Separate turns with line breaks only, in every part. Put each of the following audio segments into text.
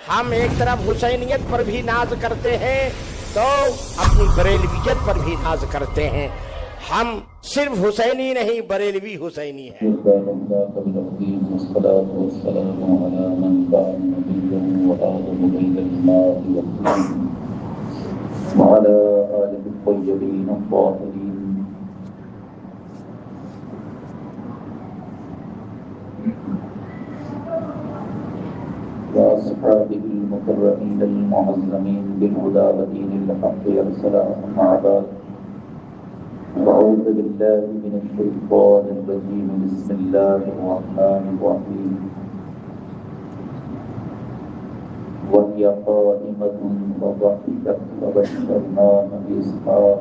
ہم ایک طرف حسینیت پر بھی ناز کرتے ہیں تو اپنی بریلویت پر بھی ناز کرتے ہیں. ہم صرف حسینی نہیں، بریلوی حسینی ہیں.
وعلى آله الطيبين الطاهرين وأصحابه المقربين المعظمين بالهدى ودين الحق أرسلهم عباد. أعوذ بالله من الشيطان الرجيم. بسم الله الرحمن الرحيم. وهي قائمة فضحكت فبشرناها بإسحاق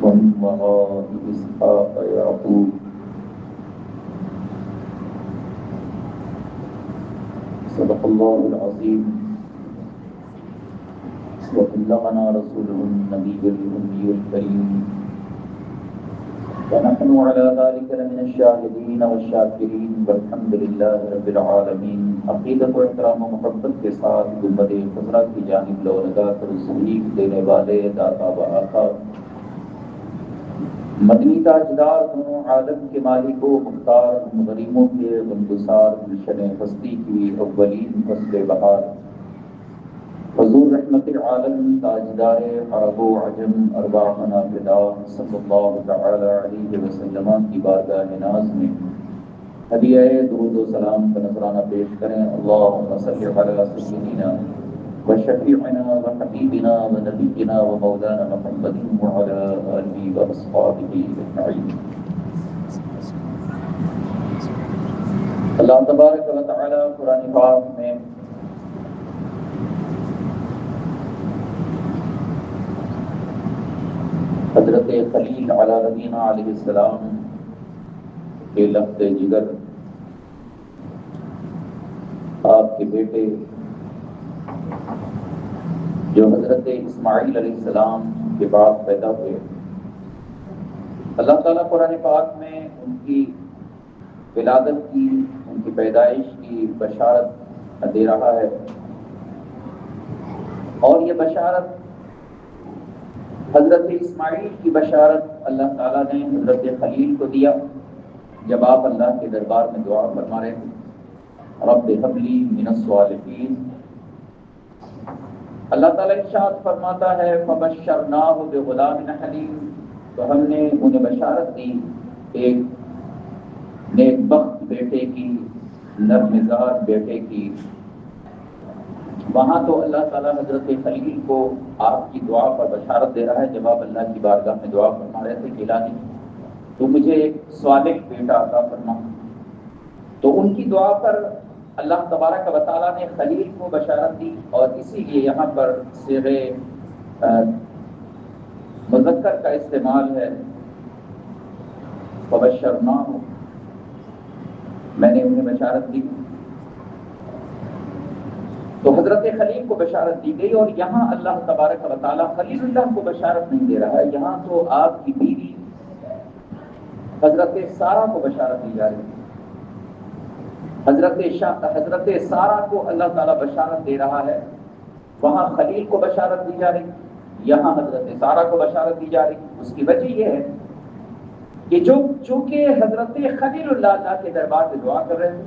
ومن وراء إسحاق يعقوب. صدق الله العظيم. وبلغنا رسوله النبي الأمي الكريم. ونحن على ذلك لمن الشاهدين والشاكرين والحمد لله رب العالمين. عقیدت و احترام و محبت کے ساتھ گنبد خضرا کی جانب لو لگا کر تشریف دینے والے داتا و آقا مدنی تاجدار دونوں عالم کے مالک و مختار غریبوں کے غمگسار گلشن ہستی کی اولین فصل بہار حضور رحمت العالم تاجدار عرب و عجم ارواحنا فدا صلی اللہ تعالی علیہ وسلم کی بارگاہ ناز میں ہدیہ درود و سلام کا نذرانہ پیش کریں. اللہم صلی علی سیدنا و شفیعنا و حبیبنا و نبینا و مولانا محمد وعلی آلہ و اصحابہ اجمعین. اللہ تبارک و تعالی قرآن پاک میں حضرت خلیل علی نبینا علیہ السلام کے لفظ جگر آپ کے بیٹے جو حضرت اسماعیل علیہ السلام کے بعد پیدا ہوئے، اللہ تعالیٰ قرآن پاک میں ان کی ولادت کی، ان کی پیدائش کی بشارت دے رہا ہے. اور یہ بشارت حضرت اسماعیل کی بشارت اللہ تعالیٰ نے حضرت خلیل کو دیا جب آپ اللہ کے دربار میں دعا فرما رہے تھے، رب هب لی من الصالحین. اللہ تعالیٰ ارشاد فرماتا ہے فبشرناہ بغلام حلیم، تو ہم نے انہیں بشارت دی ایک نیک بخت بیٹے کی، نرم مزاج بیٹے کی. وہاں تو اللہ تعالیٰ حضرت خلیل کو آپ کی دعا پر بشارت دے رہا ہے جب آپ اللہ کی بارگاہ میں دعا فرما رہے تھے کہ الہی تو مجھے ایک صالح بیٹا عطا فرما. تو ان کی دعا پر اللہ تبارک و تعالیٰ نے خلیل کو بشارت دی، اور اسی لیے یہاں پر صیغہ مذکر کا استعمال ہے. فبشرناہ، میں نے انہیں بشارت دی. تو حضرت خلیل کو بشارت دی گئی، اور یہاں اللہ تبارک و تعالیٰ خلیل اللہ کو بشارت نہیں دے رہا ہے، یہاں تو آپ کی بیوی حضرت سارہ کو بشارت دی جا رہی ہے. حضرت سارہ کو اللہ تعالیٰ بشارت دے رہا ہے. وہاں خلیل کو بشارت دی جا رہی، یہاں حضرت سارہ کو بشارت دی جا رہی. اس کی وجہ یہ ہے کہ چونکہ حضرت خلیل اللہ کے دربار میں دعا کر رہے تھے،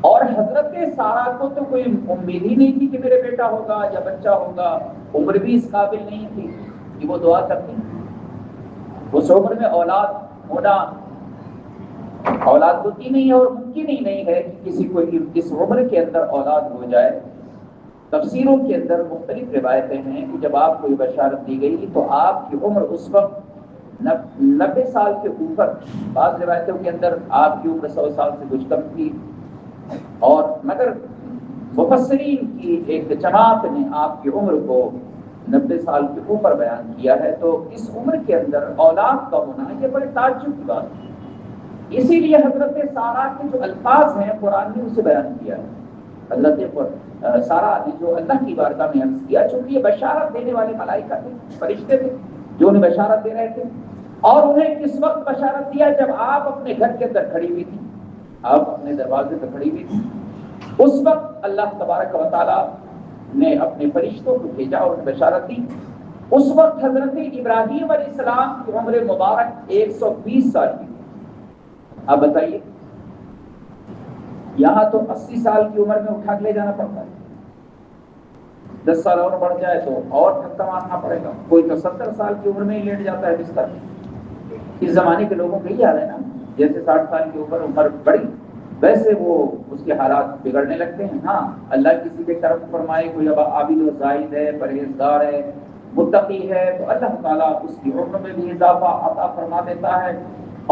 اور حضرت سارہ کو تو کوئی امید ہی نہیں تھی کہ میرے بیٹا ہوگا یا بچہ ہوگا، عمر بھی اس قابل نہیں تھی کہ وہ دعا کرتی. اس عمر میں اولاد ہونا اولاد ہوتی نہیں ہے، اور ممکن ہی نہیں ہے کہ کسی کو اس عمر کے اندر اولاد ہو جائے. تفسیروں کے اندر مختلف روایتیں ہیں کہ جب آپ کو یہ بشارت دی گئی تو آپ کی عمر اس وقت 90 سال کے اوپر، بعض روایتوں کے اندر آپ کی عمر 100 سال سے کچھ کم تھی. اور مگر مفسرین کی ایک جماعت نے آپ کی عمر کو 90 سال کے اوپر بیان کیا ہے. تو اس عمر کے اندر اولاد کا ہونا یہ بڑے تعجب کی بات ہے. اسی لیے حضرت سارہ کے جو الفاظ ہیں قرآن نے اسے بیان کیا ہے. حضرت سارہ نے جو اللہ کی بارگاہ میں عرض کیا، چونکہ یہ بشارت دینے والے ملائکہ تھے، فرشتے تھے جو انہیں بشارت دے رہے تھے. اور انہیں کس وقت بشارت دیا؟ جب آپ اپنے گھر کے اندر کھڑی ہوئی تھی، آپ اپنے دروازے پہ کھڑی ہوئی تھی. اس وقت اللہ تبارک و تعالیٰ نے اپنے فرشتوں کو بھیجا اور بشارت دی. اس وقت حضرت ابراہیم علیہ السلام کی عمر مبارک 120 سال کی. اب بتائیے یہاں تو 80 سال کی عمر میں اٹھا کے لے جانا پڑتا ہے, 10 سال اور بڑھ جائے تو اور دھکا مارنا پڑے گا. کوئی تو 70 سال کی عمر میں ہی لیٹ جاتا ہے بستر میں. اس زمانے کے لوگوں کو یہ حال ہے نا, جیسے 60 سال کی عمر بڑی ویسے وہ اس کے حالات بگڑنے لگتے ہیں. ہاں اللہ کسی کے کرم فرمائے, کوئی اب عابد و زاہد ہے, پرہیزگار ہے, متقی ہے, تو اللہ تعالیٰ اس کی عمر میں بھی اضافہ عطا فرما دیتا ہے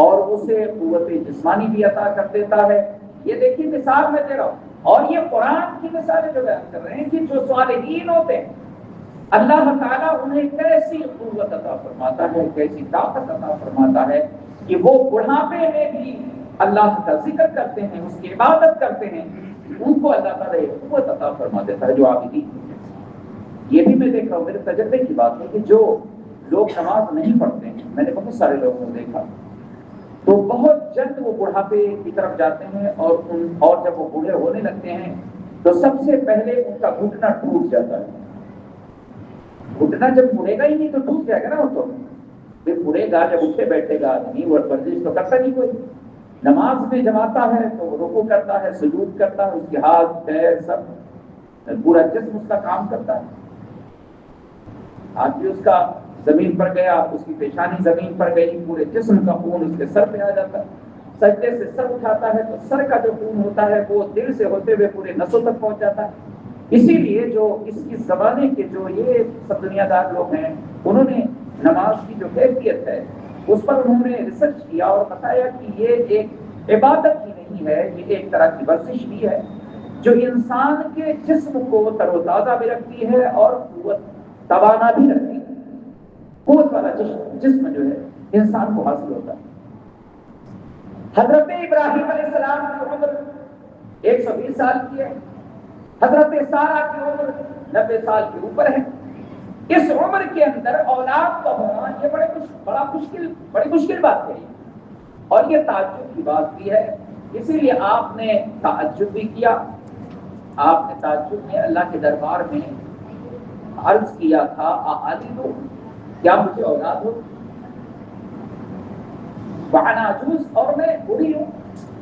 اور اسے قوت جسمانی بھی عطا کر دیتا ہے. یہ دیکھیے مثال میں دے رہا ہوں, اور یہ قرآن کی مثالیں جو بیان کر رہے ہیں کہ جو صالحین ہوتے ہیں اللہ تعالیٰ انہیں کیسی قوت عطا فرماتا ہے, کیسی طاقت عطا فرماتا ہے کہ وہ بڑھاپے میں بھی اللہ کا ذکر کرتے ہیں, اس کی عبادت کرتے ہیں. ان کو اللہ تعالیٰ ایک قوت عطا فرما دیتا ہے جو عابدین. یہ بھی میں دیکھ رہا ہوں, میرے تجربے کی بات ہے کہ جو لوگ نماز نہیں پڑھتے ہیں, میں نے بہت سارے لوگوں کو دیکھا, تو بہت جلد وہ بڑھاپے کی طرف جاتے ہیں اور جب وہ بوڑھے ہونے لگتے ہیں تو سب سے پہلے ان کا گھٹنا ٹوٹ جاتا ہے. گھٹنا جب مڑے گا ہی نہیں تو ٹوٹ جائے گا نا, وہ تو پھر مڑے گا جب اٹھے بیٹھے گا نہیں, وہ ورزش تو کرتا نہیں کوئی. نماز میں جب آتا ہے تو وہ رکوع کرتا ہے, سجود کرتا ہے, اس کے ہاتھ پیر سب پورا جسم اس کا کام کرتا ہے. ہاتھ بھی اس کا زمین پر گیا, اس کی پیشانی زمین پر گئی, پورے جسم کا خون اس کے سر پہ آ جاتا ہے. سجدے سے سر اٹھاتا ہے تو سر کا جو خون ہوتا ہے وہ دل سے ہوتے ہوئے پورے نسوں تک پہنچ جاتا ہے. اسی لیے جو اس زمانے کے جو یہ سب دنیا دار لوگ ہیں, انہوں نے نماز کی جو کیفیت ہے اس پر انہوں نے ریسرچ کیا اور بتایا کہ یہ ایک عبادت ہی نہیں ہے, یہ ایک طرح کی ورزش بھی ہے جو انسان کے جسم کو تر و تازہ بھی رکھتی ہے اور قوت توانا بھی رکھتی ہے. قوت والا جسم جو ہے انسان کو حاصل ہوتا ہے. حضرت ابراہیم علیہ السلام کی عمر 120 سال کی ہے, حضرت سارہ کی عمر 90 سال کے اوپر ہے. اس عمر کے اندر اولاد کا ہونا یہ بڑی مشکل بات ہے, اور یہ تعجب کی بات بھی ہے. اسی لیے آپ نے تعجب بھی کیا. آپ نے تعجب میں اللہ کے دربار میں عرض کیا تھا, آلیدو, کیا مجھے اولاد ہو؟ وَأَنَا عَجُوزٌ, اور میں بوڑھی ہوں,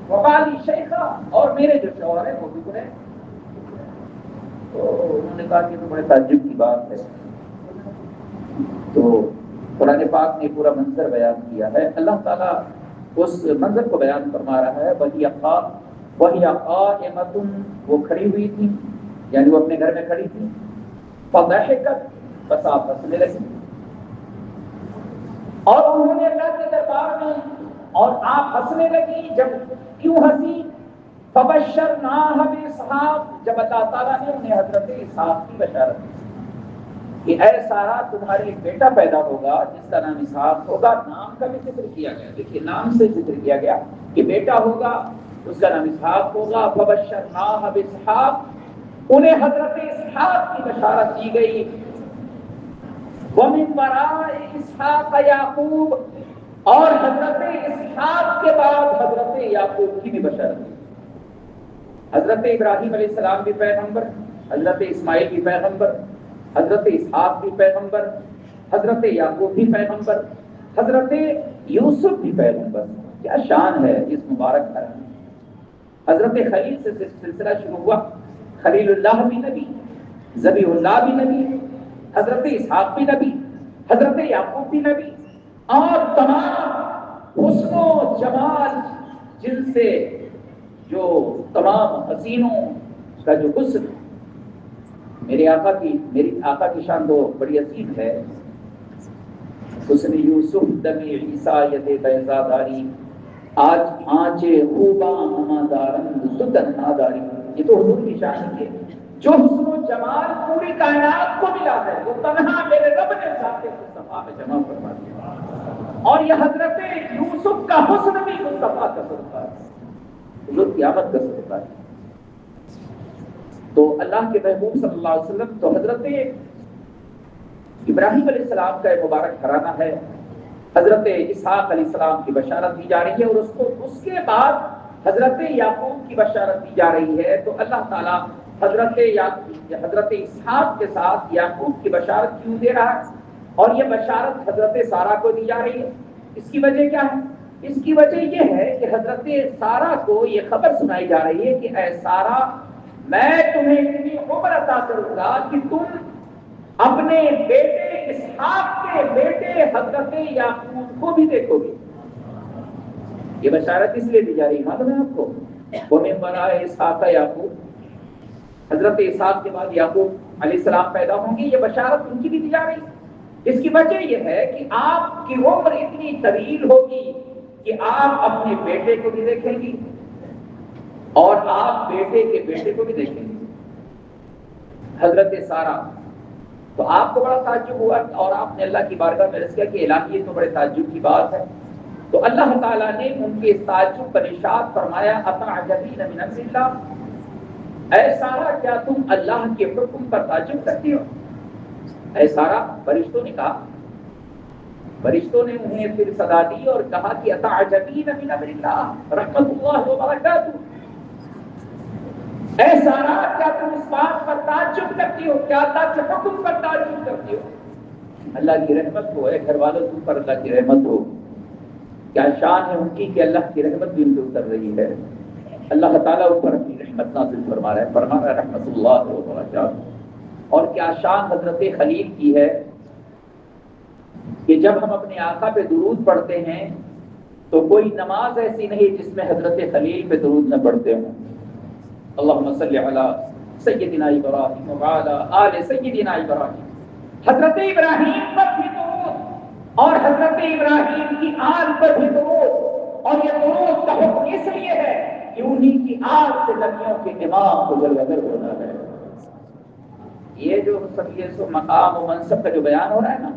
وَبَالِي شَيْخًا, اور میرے جو شوہر ہیں وہ بھی بوڑھے. تو انہوں نے کہا کہ تو بڑے تعجب کی بات ہے. تو قرآن پاک نے پورا منظر بیان کیا ہے. اللہ تعالیٰ اس منظر کو بیان فرما رہا ہے, وَهِيَ قَائِمَةٌ, وہ کھڑی ہوئی تھی, یعنی وہ اپنے گھر میں کھڑی تھی. فَضَحِكَتْ, بس آپ ہنسنے لگی, اور انہوں نے اللہ کے دربار میں, اور آپ ہنسنے لگی. جب کیوں ہنسی؟ فَبَشَّرْنَاهَا بِإِسْحَاقَ, جب اللہ تعالیٰ نے انہیں حضرت اسحاق کی بشارت دی کہ اے سارہ تمہارے ایک بیٹا پیدا ہوگا جس کا نام اسحاق ہوگا. نام کا بھی ذکر کیا گیا, دیکھیے نام سے ذکر کیا گیا کہ بیٹا ہوگا, اس کا نام اسحاق ہوگا. فَبَشَّرْنَاهَا بِإِسْحَاقَ, انہیں حضرت اسحاق کی بشارت دی گئی. وَمِن وَرَاءِ إِسْحَاقَ يَعْقُوبَ, اور حضرت اسحاق کے بعد حضرت یعقوب کی بھی بشارت دی. حضرت ابراہیم علیہ السلام بھی پیغمبر, حضرت اسماعیل بھی پیغمبر, حضرت اسحاق بھی پیغمبر, حضرت یعقوب بھی پیغمبر, حضرت یوسف بھی پیغمبر. کیا شان ہے اس مبارک گھر میں. حضرت خلیل سے سلسلہ شروع ہوا, خلیل اللہ بھی نبی, ذبیح اللہ بھی نبی, حضرت اسحاق بھی نبی, حضرت یعقوب بھی نبی, اور تمام حسن و جمال جن سے جو تمام حسینوں کا جو حسن, میری آقا کی شان تو بڑی عظیم ہے. حسن یوسف دمی عیسیٰ ید بیضاداری, آج آنچے خوباں ہمادارن سدن ناداری. یہ تو حضور کی شان ہے. جو حسن و جمال پوری کائنات کو ملا ہے وہ تنہا میرے رب نے ذات مصطفیٰ میں جمع فرما دیا. اور یہ حضرت یوسف کا حسن بھی مصطفیٰ کا صدقہ ہے, حضور کی آمد کا صدقہ ہے. تو اللہ کے محبوب صلی اللہ علیہ وسلم تو حضرت ابراہیم علیہ السلام کا مبارک گھرانہ ہے. حضرت اسحاق علیہ السلام کی بشارت دی جا رہی ہے, اور اس کے بعد حضرت یعقوب کی بشارت دی جا رہی ہے، تو اللہ تعالیٰ حضرت اسحاق کے ساتھ یعقوب کی بشارت کیوں دے رہا ہے؟ اور یہ بشارت حضرت سارہ کو دی جا رہی ہے، اس کی وجہ کیا ہے؟ اس کی وجہ یہ ہے کہ حضرت سارہ کو یہ خبر سنائی جا رہی ہے کہ اے سارہ، میں تمہیں اتنی عمر عطا کروں گا کہ تم اپنے بیٹے اسحاق کے بیٹے حضرت یعقوب کو بھی دیکھو گے۔ یہ بشارت اس لیے دی جا رہی ہے، معلوم ہے آپ کو، وَمِن وَرَاءِ اسحاق یعقوب، حضرت اسحاق کے بعد یعقوب علیہ السلام پیدا ہوں گے، یہ بشارت ان کی بھی دی جا رہی ہے۔ اس کی وجہ یہ ہے کہ آپ کی عمر اتنی طویل ہوگی کہ آپ اپنے بیٹے کو بھی دیکھیں گی اور آپ بیٹے کے بیٹے کو بھی دیکھیں گے۔ حضرت سارہ، تو آپ کو بڑا تعجب ہوا اور آپ نے اللہ کی بارگاہ میں عرض کیا کہ الہی یہ تو بڑے تعجب کی بات ہے۔ تو اللہ تعالیٰ نے ان کے اس تعجب پر ارشاد فرمایا اتعجبین من امر اللہ، اے سارہ کیا تم اللہ کے حکم پر تعجب کرتی ہو؟ اے سارہ، فرشتوں نے کہا، فرشتوں نے انہیں پھر صدا دی اور کہا کہ اتعجبین من امر اللہ رحمت اللہ وبرکاتہ، اے سارہ کیا تم اس بات پر تعجب کرتی ہو، کیا اللہ کے حکم پر تعجب کرتی ہو؟ اللہ کی رحمت ہو، اے گھر والوں تم پر اللہ کی رحمت ہو۔ کیا شان ہے ان کی کہ اللہ کی رحمت بھی ان پہ اتر رہی ہے، اللہ تعالیٰ ان پر اپنی رحمت نازل فرما رہا ہے رحمت اللہ وبرکاتہ۔ اور کیا شان حضرت خلیل کی ہے کہ جب ہم اپنے آقا پہ درود پڑھتے ہیں تو کوئی نماز ایسی نہیں جس میں حضرت خلیل پہ درود نہ پڑھتے ہوں۔ اللہم صلی علی سیدنا ابراہیم وعلی آل سیدنا ابراہیم، حضرت ابراہیم پر بھی درود اور حضرت ابراہیم کی آل پر بھی درود، اور یہ درود کا حکم اس لیے ہے کہ انہیں کی آل سے نبیوں کے امام کو جلوگر ہونا ہے۔ یہ جو مقام و منصب کا جو بیان ہو رہا ہے نا،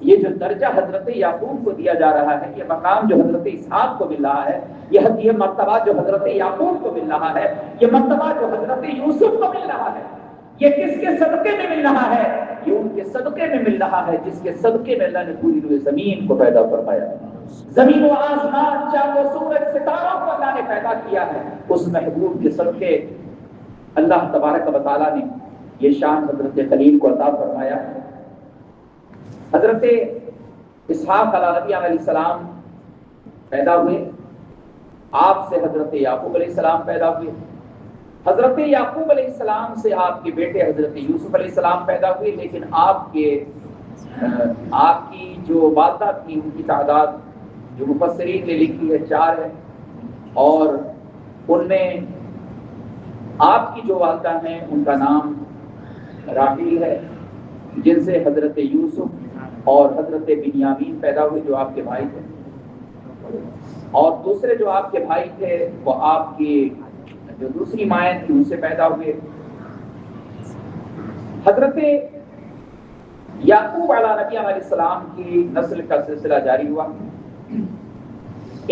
یہ جو درجہ حضرت یعقوب کو دیا جا رہا ہے، یہ مقام جو حضرت اسحاق کو مل رہا ہے، یہ مرتبہ جو حضرت یعقوب کو مل رہا ہے، یہ مرتبہ جو حضرت یوسف کو مل رہا ہے، یہ کس کے صدقے میں مل رہا ہے؟ یہ ان کے صدقے میں مل رہا ہے جس کے صدقے میں اللہ نے پوری روئے زمین کو پیدا فرمایا، زمین و آسمان، چاند و سورج، ستاروں کو اللہ نے پیدا کیا ہے۔ اس محبوب کے صدقے اللہ تبارک و تعالیٰ نے یہ شان حضرت خلیل کو عطا فرمایا۔ حضرت اسحاق علیہ نبی علیہ السلام پیدا ہوئے، آپ سے حضرت یعقوب علیہ السلام پیدا ہوئے، حضرت یعقوب علیہ السلام سے آپ کے بیٹے حضرت یوسف علیہ السلام پیدا ہوئے، لیکن آپ کی جو والدہ تھی ان کی تعداد جو مفسرین نے لکھی ہے 4 ہے، اور ان میں آپ کی جو والدہ ہیں ان کا نام راحیل ہے، جن سے حضرت یوسف اور حضرت بنیامین پیدا ہوئے جو آپ کے بھائی تھے، اور دوسرے جو آپ کے بھائی تھے وہ آپ کی جو دوسری مائیں تھی ان سے پیدا ہوئے۔ حضرت یعقوب علیہ نبی علیہ السلام کی نسل کا سلسلہ جاری ہوا۔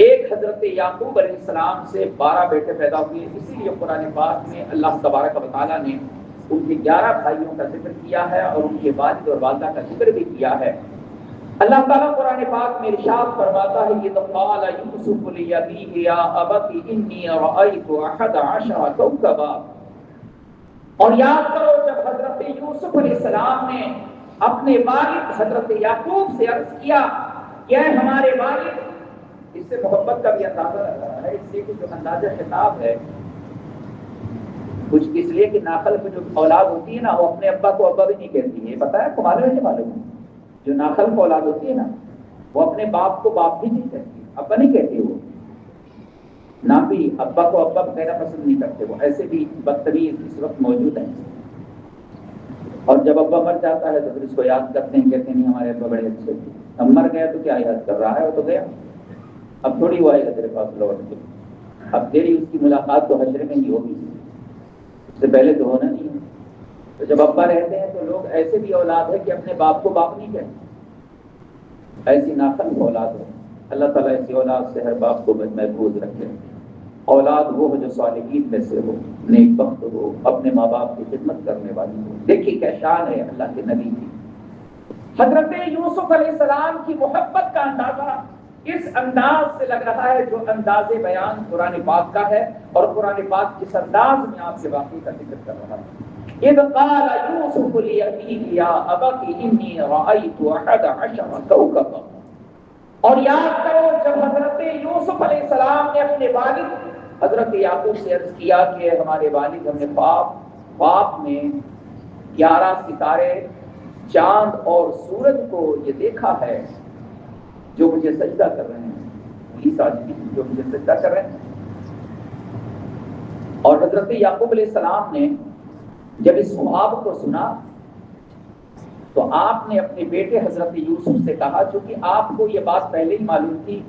ایک حضرت یعقوب علیہ السلام سے 12 بیٹے پیدا ہوئے، اسی لیے قرآن پاک میں اللہ تبارک و تعالیٰ نے ان کے 11 بھائیوں کا ذکر کیا ہے اور ان کے والد اور والدہ کا ذکر بھی کیا ہے۔ اللہ تعالیٰ قرآن پاک میں ارشاد فرماتا ہے یہ قال یوسف لأبیہ یا ابت انی رأیت 11 کوکبا، اور یاد کرو جب حضرت یوسف علیہ السلام نے اپنے والد حضرت یعقوب سے عرض کیا کہ اے ہمارے والد، اس سے محبت کا بھی اندازہ لگ رہا ہے، اس لیے کہ جو اندازہ خطاب ہے کچھ اس لیے کہ ناقل میں جو اولاد ہوتی ہے نا وہ اپنے ابا کو ابا بھی نہیں کہتی ہے، پتہ ہے آپ کو معلوم ہے؟ معلوم ہے جو ناقل میں اولاد ہوتی ہے نا وہ اپنے باپ کو باپ بھی نہیں کہتی، ابا نہیں کہتی، وہ نہ بھی ابا کو ابا کہنا پسند نہیں کرتے، وہ ایسے بھی بدتمیز اس وقت موجود ہیں، اور جب ابا مر جاتا ہے تو پھر اس کو یاد کرتے ہیں، کہتے ہیں نہیں ہمارے ابا بڑے اچھے تھے، اب مر گیا تو کیا یاد کر رہا ہے، وہ تو گیا، اب تھوڑی وہ آئے گا تیرے پاس لوٹ کے، اب تیری اس کی ملاقات تو حشر میں ہی ہوگی، اس سے پہلے تو ہونا نہیں ہے۔ تو جب ابا رہتے ہیں تو لوگ ایسے بھی اولاد ہے کہ اپنے باپ کو باپ نہیں کہتے، ایسی ناقل اولاد ہے۔ اللہ تعالیٰ ایسی اولاد سے ہر باپ کو محفوظ رکھے، اولاد وہ ہو جو صالحین میں سے ہو، نیک بخت ہو، اپنے ماں باپ کی خدمت کرنے والی ہو۔ دیکھیے کیا شان ہے اللہ کے نبی کی۔ حضرت یوسف علیہ السلام کی محبت کا اندازہ اس انداز سے لگ رہا ہے جو انداز بیان قرآن پاک کا ہے، اور قرآن پاک جس انداز میں آپ کے واقعے کا ذکر کر رہا ہے۔ اذ قال یوسف لأبیہ یا ابت انی رأیت 11 کوکبا، اور یاد کرو جب حضرت یوسف علیہ السلام نے اپنے والد حضرت یعقوب سے عرض کیا کہ ہمارے والد، ہم نے خواب میں 11 ستارے، چاند اور سورج کو یہ دیکھا ہے جو مجھے سجدہ کر رہے ہیں، جو مجھے سجدہ کر رہے ہیں۔ اور حضرت یعقوب علیہ السلام نے جب اس خواب کو سنا تو آپ نے اپنے بیٹے حضرت یوسف سے کہا، چونکہ آپ کو یہ بات پہلے ہی معلوم تھی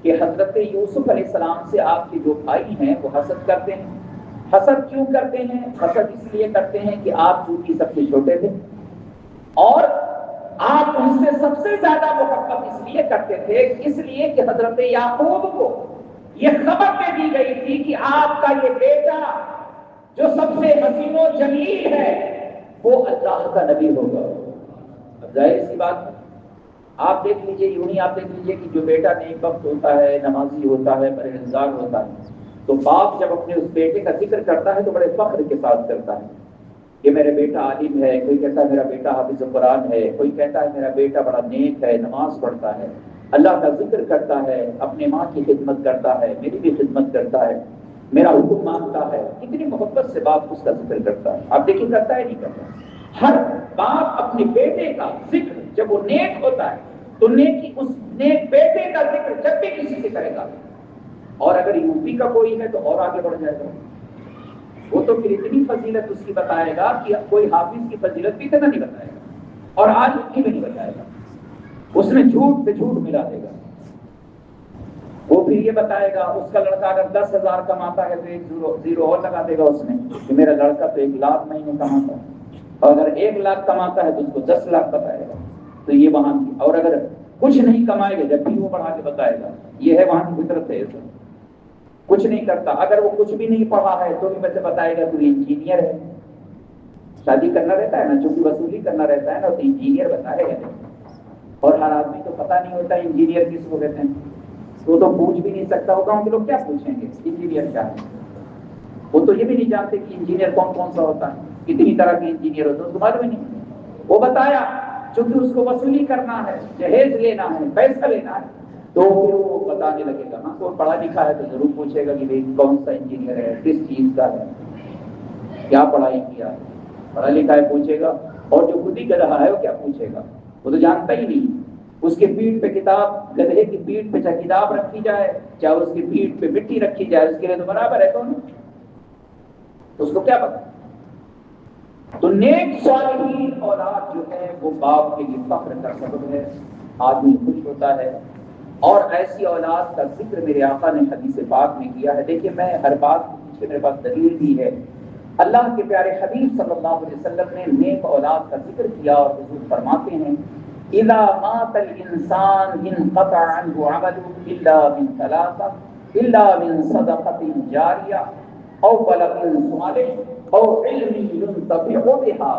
کہ حضرت یوسف علیہ السلام سے آپ کے جو بھائی ہیں وہ حسد کرتے ہیں۔ حسد کیوں کرتے ہیں؟ حسد اس لیے کرتے ہیں کہ آپ چونکہ سب سے چھوٹے تھے اور آپ ان سے سب سے زیادہ محبت اس لیے کرتے تھے، اس لیے کہ حضرت یعقوب کو یہ خبر دے دی گئی تھی کہ آپ کا یہ بیٹا جو سب سے حسین و جمیل ہے وہ اللہ کا نبی ہوگا۔ اب ظاہر سی بات ہے، آپ دیکھ لیجئے، یوں ہی آپ دیکھ لیجئے کہ جو بیٹا نیک وقت ہوتا ہے، نمازی ہوتا ہے، پرہیزگار ہوتا ہے، تو باپ جب اپنے اس بیٹے کا ذکر کرتا ہے تو بڑے فخر کے ساتھ کرتا ہے کہ میرا بیٹا عالم ہے، کوئی کہتا ہے میرا بیٹا حافظ قرآن ہے، کوئی کہتا ہے میرا بیٹا بڑا نیک ہے، نماز پڑھتا ہے، اللہ کا ذکر کرتا ہے، اپنے ماں کی خدمت کرتا ہے، میری بھی خدمت کرتا ہے، میرا حکم مانتا ہے۔ کتنی محبت سے باپ اس کا ذکر کرتا ہے، آپ دیکھیں کرتا ہے نہیں کرتا؟ ہر باپ اپنے بیٹے کا ذکر جب وہ نیک ہوتا ہے تو نیکی اس نیک بیٹے کا ذکر جب بھی کسی سے کرے گا، اور اگر یوپی کا کوئی ہے تو اور آگے بڑھ جائے گا، وہ تو پھر اتنی فضیلت اس کی بتائے گا کہ کوئی حافظ کی فضیلت بھی اتنا نہیں بتائے گا، اور آج اس کی بھی نہیں بتائے گا، اس میں جھوٹ پہ جھوٹ ملا دے گا۔ وہ پھر یہ بتائے گا اس کا لڑکا اگر 10,000 کماتا ہے تو ایک زیرو اور لگا دے گا اس میں کہ میرا لڑکا تو 1 لاکھ مہینے کماتا ہے، اور اگر 1 لاکھ کماتا ہے تو اس کو 10 لاکھ بتائے گا، تو یہ وہاں کی، اور اگر کچھ نہیں کمائے گا جب بھی وہ بڑھا کے بتائے گا، یہ ہے وہاں کی فطرت ہے۔ کچھ نہیں کرتا، اگر وہ کچھ بھی نہیں پڑھا ہے تو بھی بچہ بتائے گا تو انجینئر ہے، شادی کرنا رہتا ہے نا، چونکہ وصولی کرنا رہتا ہے نا، تو انجینئر بتائے گا، اور ہر آدمی کو پتہ نہیں ہوتا انجینئر کس کو کہتے ہیں، وہ تو پوچھ بھی نہیں سکتا ہوگا، ان کے لوگ کیا پوچھیں گے انجینئر کیا ہے، وہ تو یہ بھی نہیں جانتے کہ انجینئر کون کون سا ہوتا ہے، کتنی طرح کے انجینئر ہوتے ہیں اس کو معلوم ہی نہیں۔ وہ بتایا چونکہ اس کو وصولی کرنا ہے، جہیز لینا ہے، پیسہ لینا ہے، تو پھر وہ بتانے لگے گا۔ ہاں تو پڑھا لکھا ہے تو ضرور پوچھے گا کہ بھائی کون سا انجینئر ہے، کس چیز کا ہے، کیا پڑھائی کیا ہے، پڑھا لکھا ہے پوچھے گا، اور جو خود ہی گدھا ہے وہ کیا پوچھے گا، وہ تو جانتا ہی نہیں۔ اس کے پیٹھ پہ کتاب، گدھے کی پیٹھ پہ چاہے کتاب رکھی جائے چاہے اس کی پیٹھ پہ مٹی رکھی جائے، اس کے لیے تو برابر ہے، کون تو اس کو کیا پتا۔ تو نیک صالحین اولاد جو ہے وہ باپ کے لیے فخر کا سبب ہے، آدمی خوش ہوتا ہے، اور ایسی اولاد کا ذکر میرے آقا نے حدیث پاک میں کیا ہے۔ دیکھیے میں ہر بات کے پیچھے میرے پاس دلیل بھی ہے، اللہ کے پیارے حبیب صلی اللہ علیہ وسلم نے نیک اولاد کا ذکر کیا، اور حضور فرماتے ہیں اذا مات الانسان انقطع عنه عمله الا من 3 الا من صدقة جاریہ او ولد صالح او علم ينتفع بها۔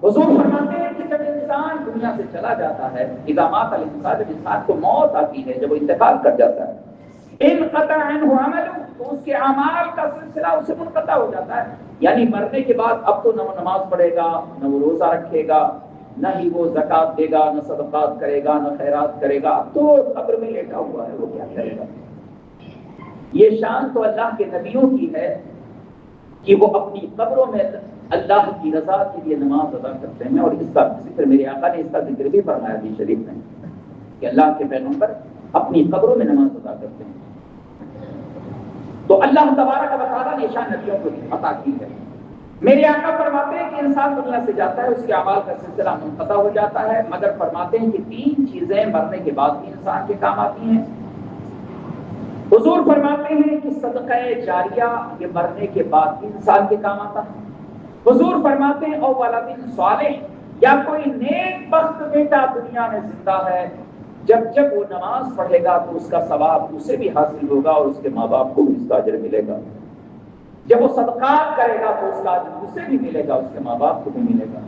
حضور فرماتے ہیں کہ جب انسان دنیا سے چلا جاتا ہے، اذا مات الانسان، جب انسان کو موت آتی ہے، جب وہ انتقال کر جاتا ہے، انقطع عنه عمله، تو اس کے اعمال کا سلسلہ اسے منقطع ہو جاتا ہے، یعنی مرنے کے بعد اب تو نہ وہ نماز پڑھے گا، نہ وہ روزہ رکھے گا، نہ ہی وہ زکات دے گا، نہ صدقات کرے گا، نہ خیرات کرے گا، تو قبر میں لیٹا ہوا ہے، وہ کیا کرے گا۔ یہ شان تو اللہ کے نبیوں کی ہے کہ وہ اپنی قبروں میں اللہ کی رضا کے لیے نماز ادا کرتے ہیں، اور اس کا ذکر میرے آقا نے اس کا ذکر بھی فرمایا حدیث شریف میں کہ اللہ کے پیغمبر اپنی قبروں میں نماز ادا کرتے ہیں۔ تو اللہ تبارک و تعالیٰ نے شان نبیوں کو عطا کی ہے۔ میرے آقا فرماتے ہیں کہ انسان دنیا سے جاتا ہے، اس کے اعمال کا سلسلہ منقطع ہو جاتا ہے، مگر فرماتے ہیں کہ 3 چیزیں مرنے کے بعد بھی انسان کے کام آتی ہیں۔ حضور فرماتے ہیں کہ صدقہ جاریہ یہ مرنے کے بعد بھی انسان کے کام آتا ہے۔ حضور فرماتے ہیں او ولد صالح، یا کوئی نیک بخت بیٹا دنیا میں زندہ ہے، جب جب وہ نماز پڑھے گا تو اس کا ثواب اسے بھی حاصل ہوگا اور اس کے ماں باپ کو بھی اس کا اجر ملے گا، جب وہ صدقات کرے گا تو اس کا اجر اسے بھی ملے گا، اس کے ماں باپ کو بھی ملے گا۔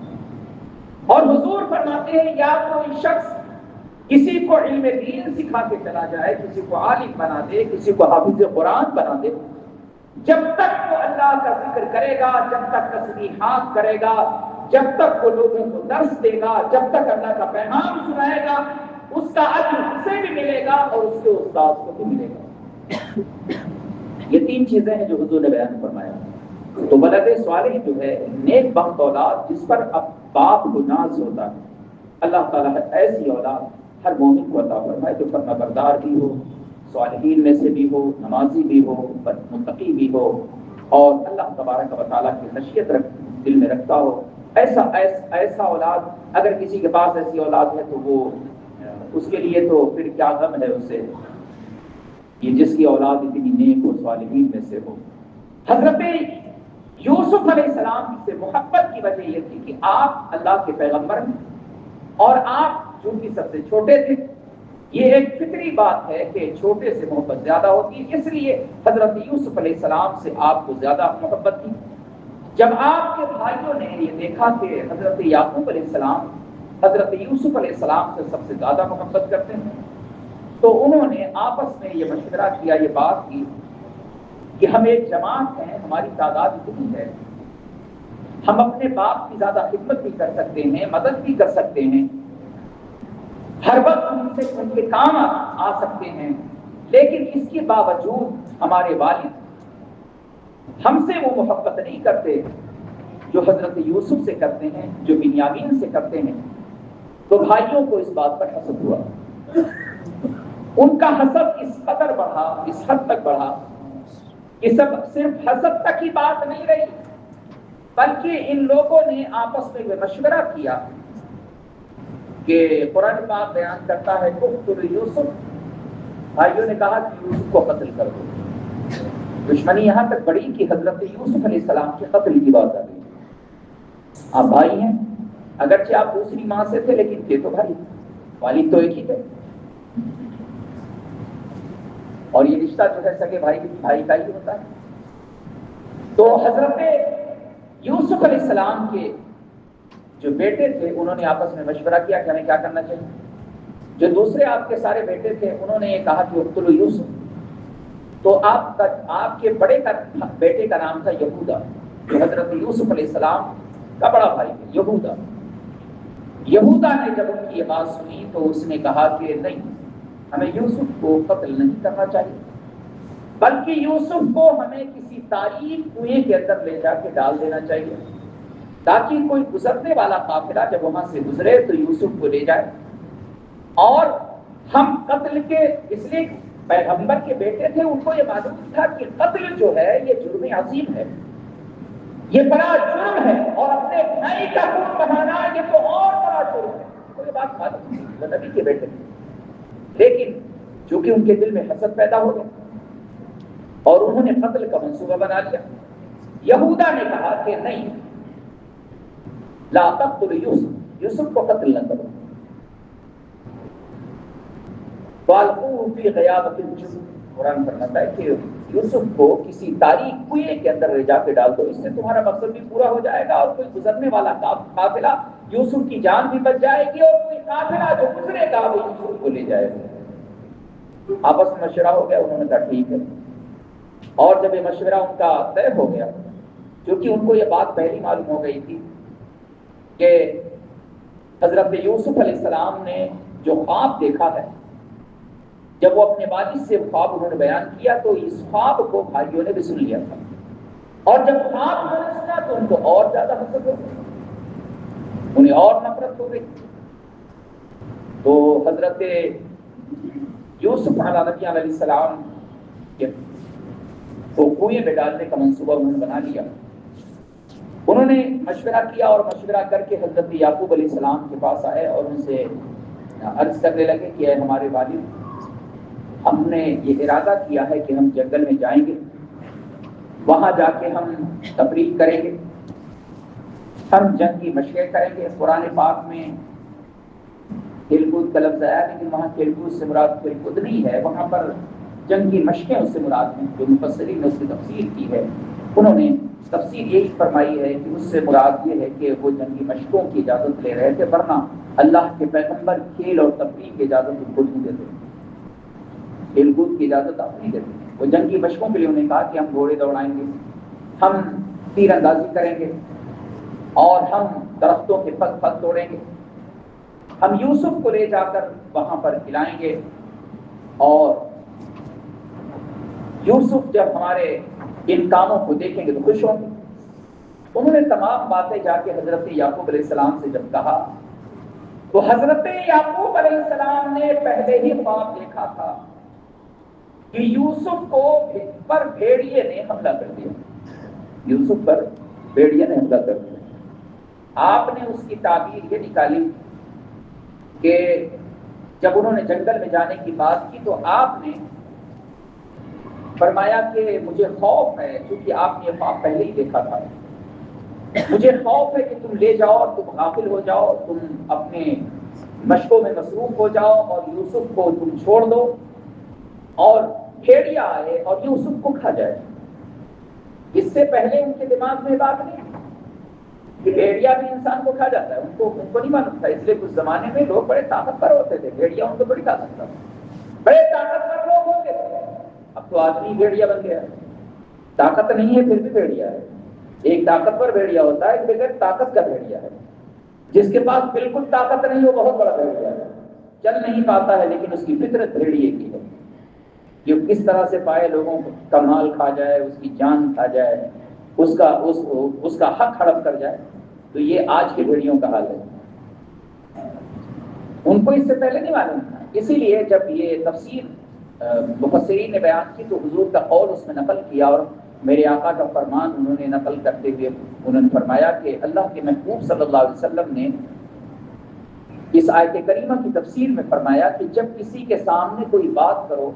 اور حضور فرماتے ہیں یا کوئی شخص کسی کو علم دین سکھا کے چلا جائے، کسی کو عالم بنا دے، کسی کو حافظ قرآن بنا دے، جب تک وہ اللہ کا ذکر کرے گا، جب تک تسبیحات کرے گا، جب تک وہ لوگوں کو درس دے گا، جب تک اللہ کا پیغام سنائے گا، اس کا اجر اسے بھی ملے گا اور اس کے استاد کو بھی ملے گا۔ یہ تین چیزیں ہیں جو حضور نے بیان فرمایا۔ تو ولد صالح جو ہے نیک بخت اولاد جس پر اب باپ کو ناز ہوتا ہے، اللہ تعالیٰ ایسی اولاد ہر مومن کو عطا فرمائے جو فرما بردار بھی ہو، صالحین میں سے بھی ہو، نمازی بھی ہو، متقی بھی ہو، اور اللہ تبارک و تعالیٰ کی خشیت دل میں رکھتا ہو۔ ایسا اولاد اگر کسی کے پاس ایسی اولاد ہے تو وہ اس کے لیے تو پھر کیا غم ہے اسے، یہ جس کی اولاد اتنی نیک اور صالحین میں سے ہو۔ حضرت یوسف علیہ السلام سے محبت کی وجہ یہ تھی کہ آپ اللہ کے پیغمبر ہیں اور آپ چونکہ سب سے چھوٹے تھے، یہ ایک فطری بات ہے کہ چھوٹے سے محبت زیادہ ہوتی ہے، اس لیے حضرت یوسف علیہ السلام سے آپ کو زیادہ محبت تھی۔ جب آپ کے بھائیوں نے یہ دیکھا کہ حضرت یعقوب علیہ السلام حضرت یوسف علیہ السلام سے سب سے زیادہ محبت کرتے ہیں، تو انہوں نے آپس میں یہ مشورہ کیا، یہ بات کی کہ ہم ایک جماعت ہیں، ہماری تعداد اتنی ہے، ہم اپنے باپ کی زیادہ خدمت بھی کر سکتے ہیں، مدد بھی کر سکتے ہیں، ہر وقت ان کے کام آ سکتے ہیں، لیکن اس کے باوجود ہمارے والد ہم سے وہ محبت نہیں کرتے جو حضرت یوسف سے کرتے ہیں، جو بنیامین سے کرتے ہیں۔ تو بھائیوں کو اس بات پر حسد ہوا، ان کا حسد اس قدر بڑھا، اس حد تک بڑھا کہ سب صرف حسد تک ہی بات نہیں رہی، بلکہ ان لوگوں نے آپس میں یہ مشورہ کیا کہ قرآن پاک بیان کرتا ہے اقتلوا یوسف، بھائیوں نے کہا کہ یوسف کو قتل کر دو۔ دشمنی یہاں تک بڑھی کہ حضرت یوسف علیہ السلام کے قتل کی بات آ گئی۔ آپ بھائی ہیں، اگرچہ آپ دوسری ماں سے تھے لیکن تھے تو بھائی، والد تو ایک ہی تھے، اور یہ رشتہ جو ہے سگے بھائی کا ہی ہوتا ہے۔ تو حضرت یوسف علیہ السلام کے جو بیٹے تھے انہوں نے آپس میں مشورہ کیا کہ ہمیں کیا کرنا چاہیے۔ جو دوسرے آپ کے سارے بیٹے تھے انہوں نے یہ کہا کہ اقتلوا یوسف، تو آپ کے بڑے بیٹے کا نام تھا یہودا، جو حضرت یوسف علیہ السلام کا بڑا بھائی ہے، یہودا نے جب ان کی یہ بات سنی تو اس نے کہا کہ نہیں، ہمیں یوسف کو قتل نہیں کرنا چاہیے، بلکہ یوسف کو ہمیں کسی تاریخ کنویں کے اندر لے جا کے ڈال دینا چاہیے، تاکہ کوئی گزرنے والا قافلہ جب وہاں سے گزرے تو یوسف کو لے جائے۔ اور ہم قتل کے، اس لیے پیغمبر کے بیٹے تھے، ان کو یہ معلوم تھا کہ قتل جو ہے یہ جرم عظیم ہے، یہ بڑا جرم ہے، اور اپنے بھائی کا خون بہانا یہ تو اور بڑا جرم ہے، تو یہ بات معلوم تھی، وہ نبی کے بیٹے تھے، لیکن چونکہ ان کے دل میں حسد پیدا ہو گیا اور انہوں نے قتل کا منصوبہ بنا لیا۔ یہودا نے کہا کہ نہیں، لا تقتلوا یوسف، یوسف کو قتل نہ کرو، فَأَلْقُوهُ فِي غَيَابَتِ الْجُبِّ، قرآن فرماتا ہے کہ یوسف کو کسی تاریک کنویں کے اندر لے جا کے ڈال دو، اس سے تمہارا مقصد بھی پورا ہو جائے گا اور کوئی گزرنے والا قافلہ، یوسف کی جان بھی بچ جائے گی اور کوئی قافلہ جو گزرے گا وہ یوسف کو لے جائے گا۔ آپس میں مشورہ ہو گیا، انہوں نے کہا ٹھیک ہے، اور جب یہ مشورہ ان کا طے ہو گیا، کیونکہ ان کو یہ بات پہلی معلوم ہو گئی تھی کہ حضرت یوسف علیہ السلام نے جو خواب دیکھا ہے، جب وہ اپنے والد سے خواب انہوں نے بیان کیا تو اس خواب کو بھائیوں نے بھی سن لیا تھا، اور جب خواب انہوں نے سنا تو ان کو اور زیادہ حسد ہو گئی، انہیں اور نفرت ہو گئی۔ تو حضرت یوسف علیہ السلام کو کنویں میں ڈالنے کا منصوبہ انہوں نے بنا لیا۔ انہوں نے مشورہ کیا اور مشورہ کر کے حضرت یعقوب علیہ السلام کے پاس آئے اور ان سے عرض کرنے لگے کہ اے ہمارے والد، ہم نے یہ ارادہ کیا ہے کہ ہم جنگل میں جائیں گے، وہاں جا کے ہم تفریح کریں گے، ہم جنگ کی مشقیں کریں گے۔ قرآن پاک میں کھیل کود کا لفظ آیا، لیکن وہاں کھیل کود سے مراد کھیل کود نہیں ہے، وہاں پر جنگ کی مشقیں اس سے مراد ہیں۔ جو مفسرین نے اس کی تفسیر کی ہے انہوں نے تفسیر یہی فرمائی ہے کہ اس سے مراد یہ ہے کہ وہ جنگی مشقوں کی اجازت لے رہے تھے، ورنہ اللہ کے پیغمبر کھیل اور تفریح کی اجازت ان کو نہیں دیتے، کھیل کود کی اجازت آپ نہیں دیتے۔ وہ جنگی مشقوں کے لیے انہیں کہا کہ ہم گھوڑے دوڑائیں گے، ہم تیر اندازی کریں گے، اور ہم درختوں کے پھل توڑیں گے، ہم یوسف کو لے جا کر وہاں پر کھلائیں گے، اور یوسف جب ہمارے ان کاموں کو دیکھیں گے تو خوش ہوں گے۔ انہوں نے تمام باتیں جا کے حضرت یعقوب علیہ السلام سے جب کہا تو حضرت یعقوب علیہ السلام نے پہلے ہی خواب دیکھا تھا کہ یوسف کو پر بھیڑیے نے حملہ کر دیا، یوسف پر بھیڑیے نے حملہ کر دیا۔ آپ نے اس کی تعبیر یہ نکالی کہ جب انہوں نے جنگل میں جانے کی بات کی تو آپ نے فرمایا کہ مجھے خوف ہے، کیونکہ آپ نے یہ خواب پہلے ہی دیکھا تھا، مجھے خوف ہے کہ تم لے جاؤ اور تم غافل ہو جاؤ، تم اپنے مشقوں میں مصروف ہو جاؤ اور یوسف کو تم چھوڑ دو اور بھیڑیا آئے اور یوسف کو کھا جائے۔ اس سے پہلے ان کے دماغ میں بات نہیں کہ بھیڑیا بھی انسان کو کھا جاتا ہے، ان کو نہیں معلوم تھا۔ اس لیے کچھ زمانے میں لوگ بڑے طاقتور ہوتے تھے، بھیڑیا ان کو بڑی طاقتور، بڑے طاقتور لوگ ہوتے تھے۔ اب تو آدمی بھیڑیا بن گیا، طاقت نہیں ہے پھر بھی بھیڑیا ہے۔ ایک طاقتور بھیڑیا ہوتا ہے، ایک بغیر طاقت کا بھیڑیا ہے۔ جس کے پاس بالکل طاقت نہیں وہ بہت بڑا بھیڑیا ہے، چل نہیں پاتا ہے لیکن اس کی فطرت بھیڑیے کی ہے، جو کس طرح سے پائے لوگوں کا مال کھا جائے، اس کی جان کھا جائے، اس کا حق ہڑپ کر جائے۔ تو یہ آج کے بھیڑیوں کا حال ہے، ان کو اس سے پہلے نہیں معلوم تھا۔ اسی لیے جب یہ تفسیر مفسرین نے بیان کی تو حضور کا قول اس میں نقل کیا، اور میرے آقا کا فرمان انہوں نے نقل کرتے ہوئے انہوں نے فرمایا کہ اللہ کے محبوب صلی اللہ علیہ وسلم نے اس آیت کریمہ کی تفسیر میں فرمایا کہ جب کسی کے سامنے کوئی بات کرو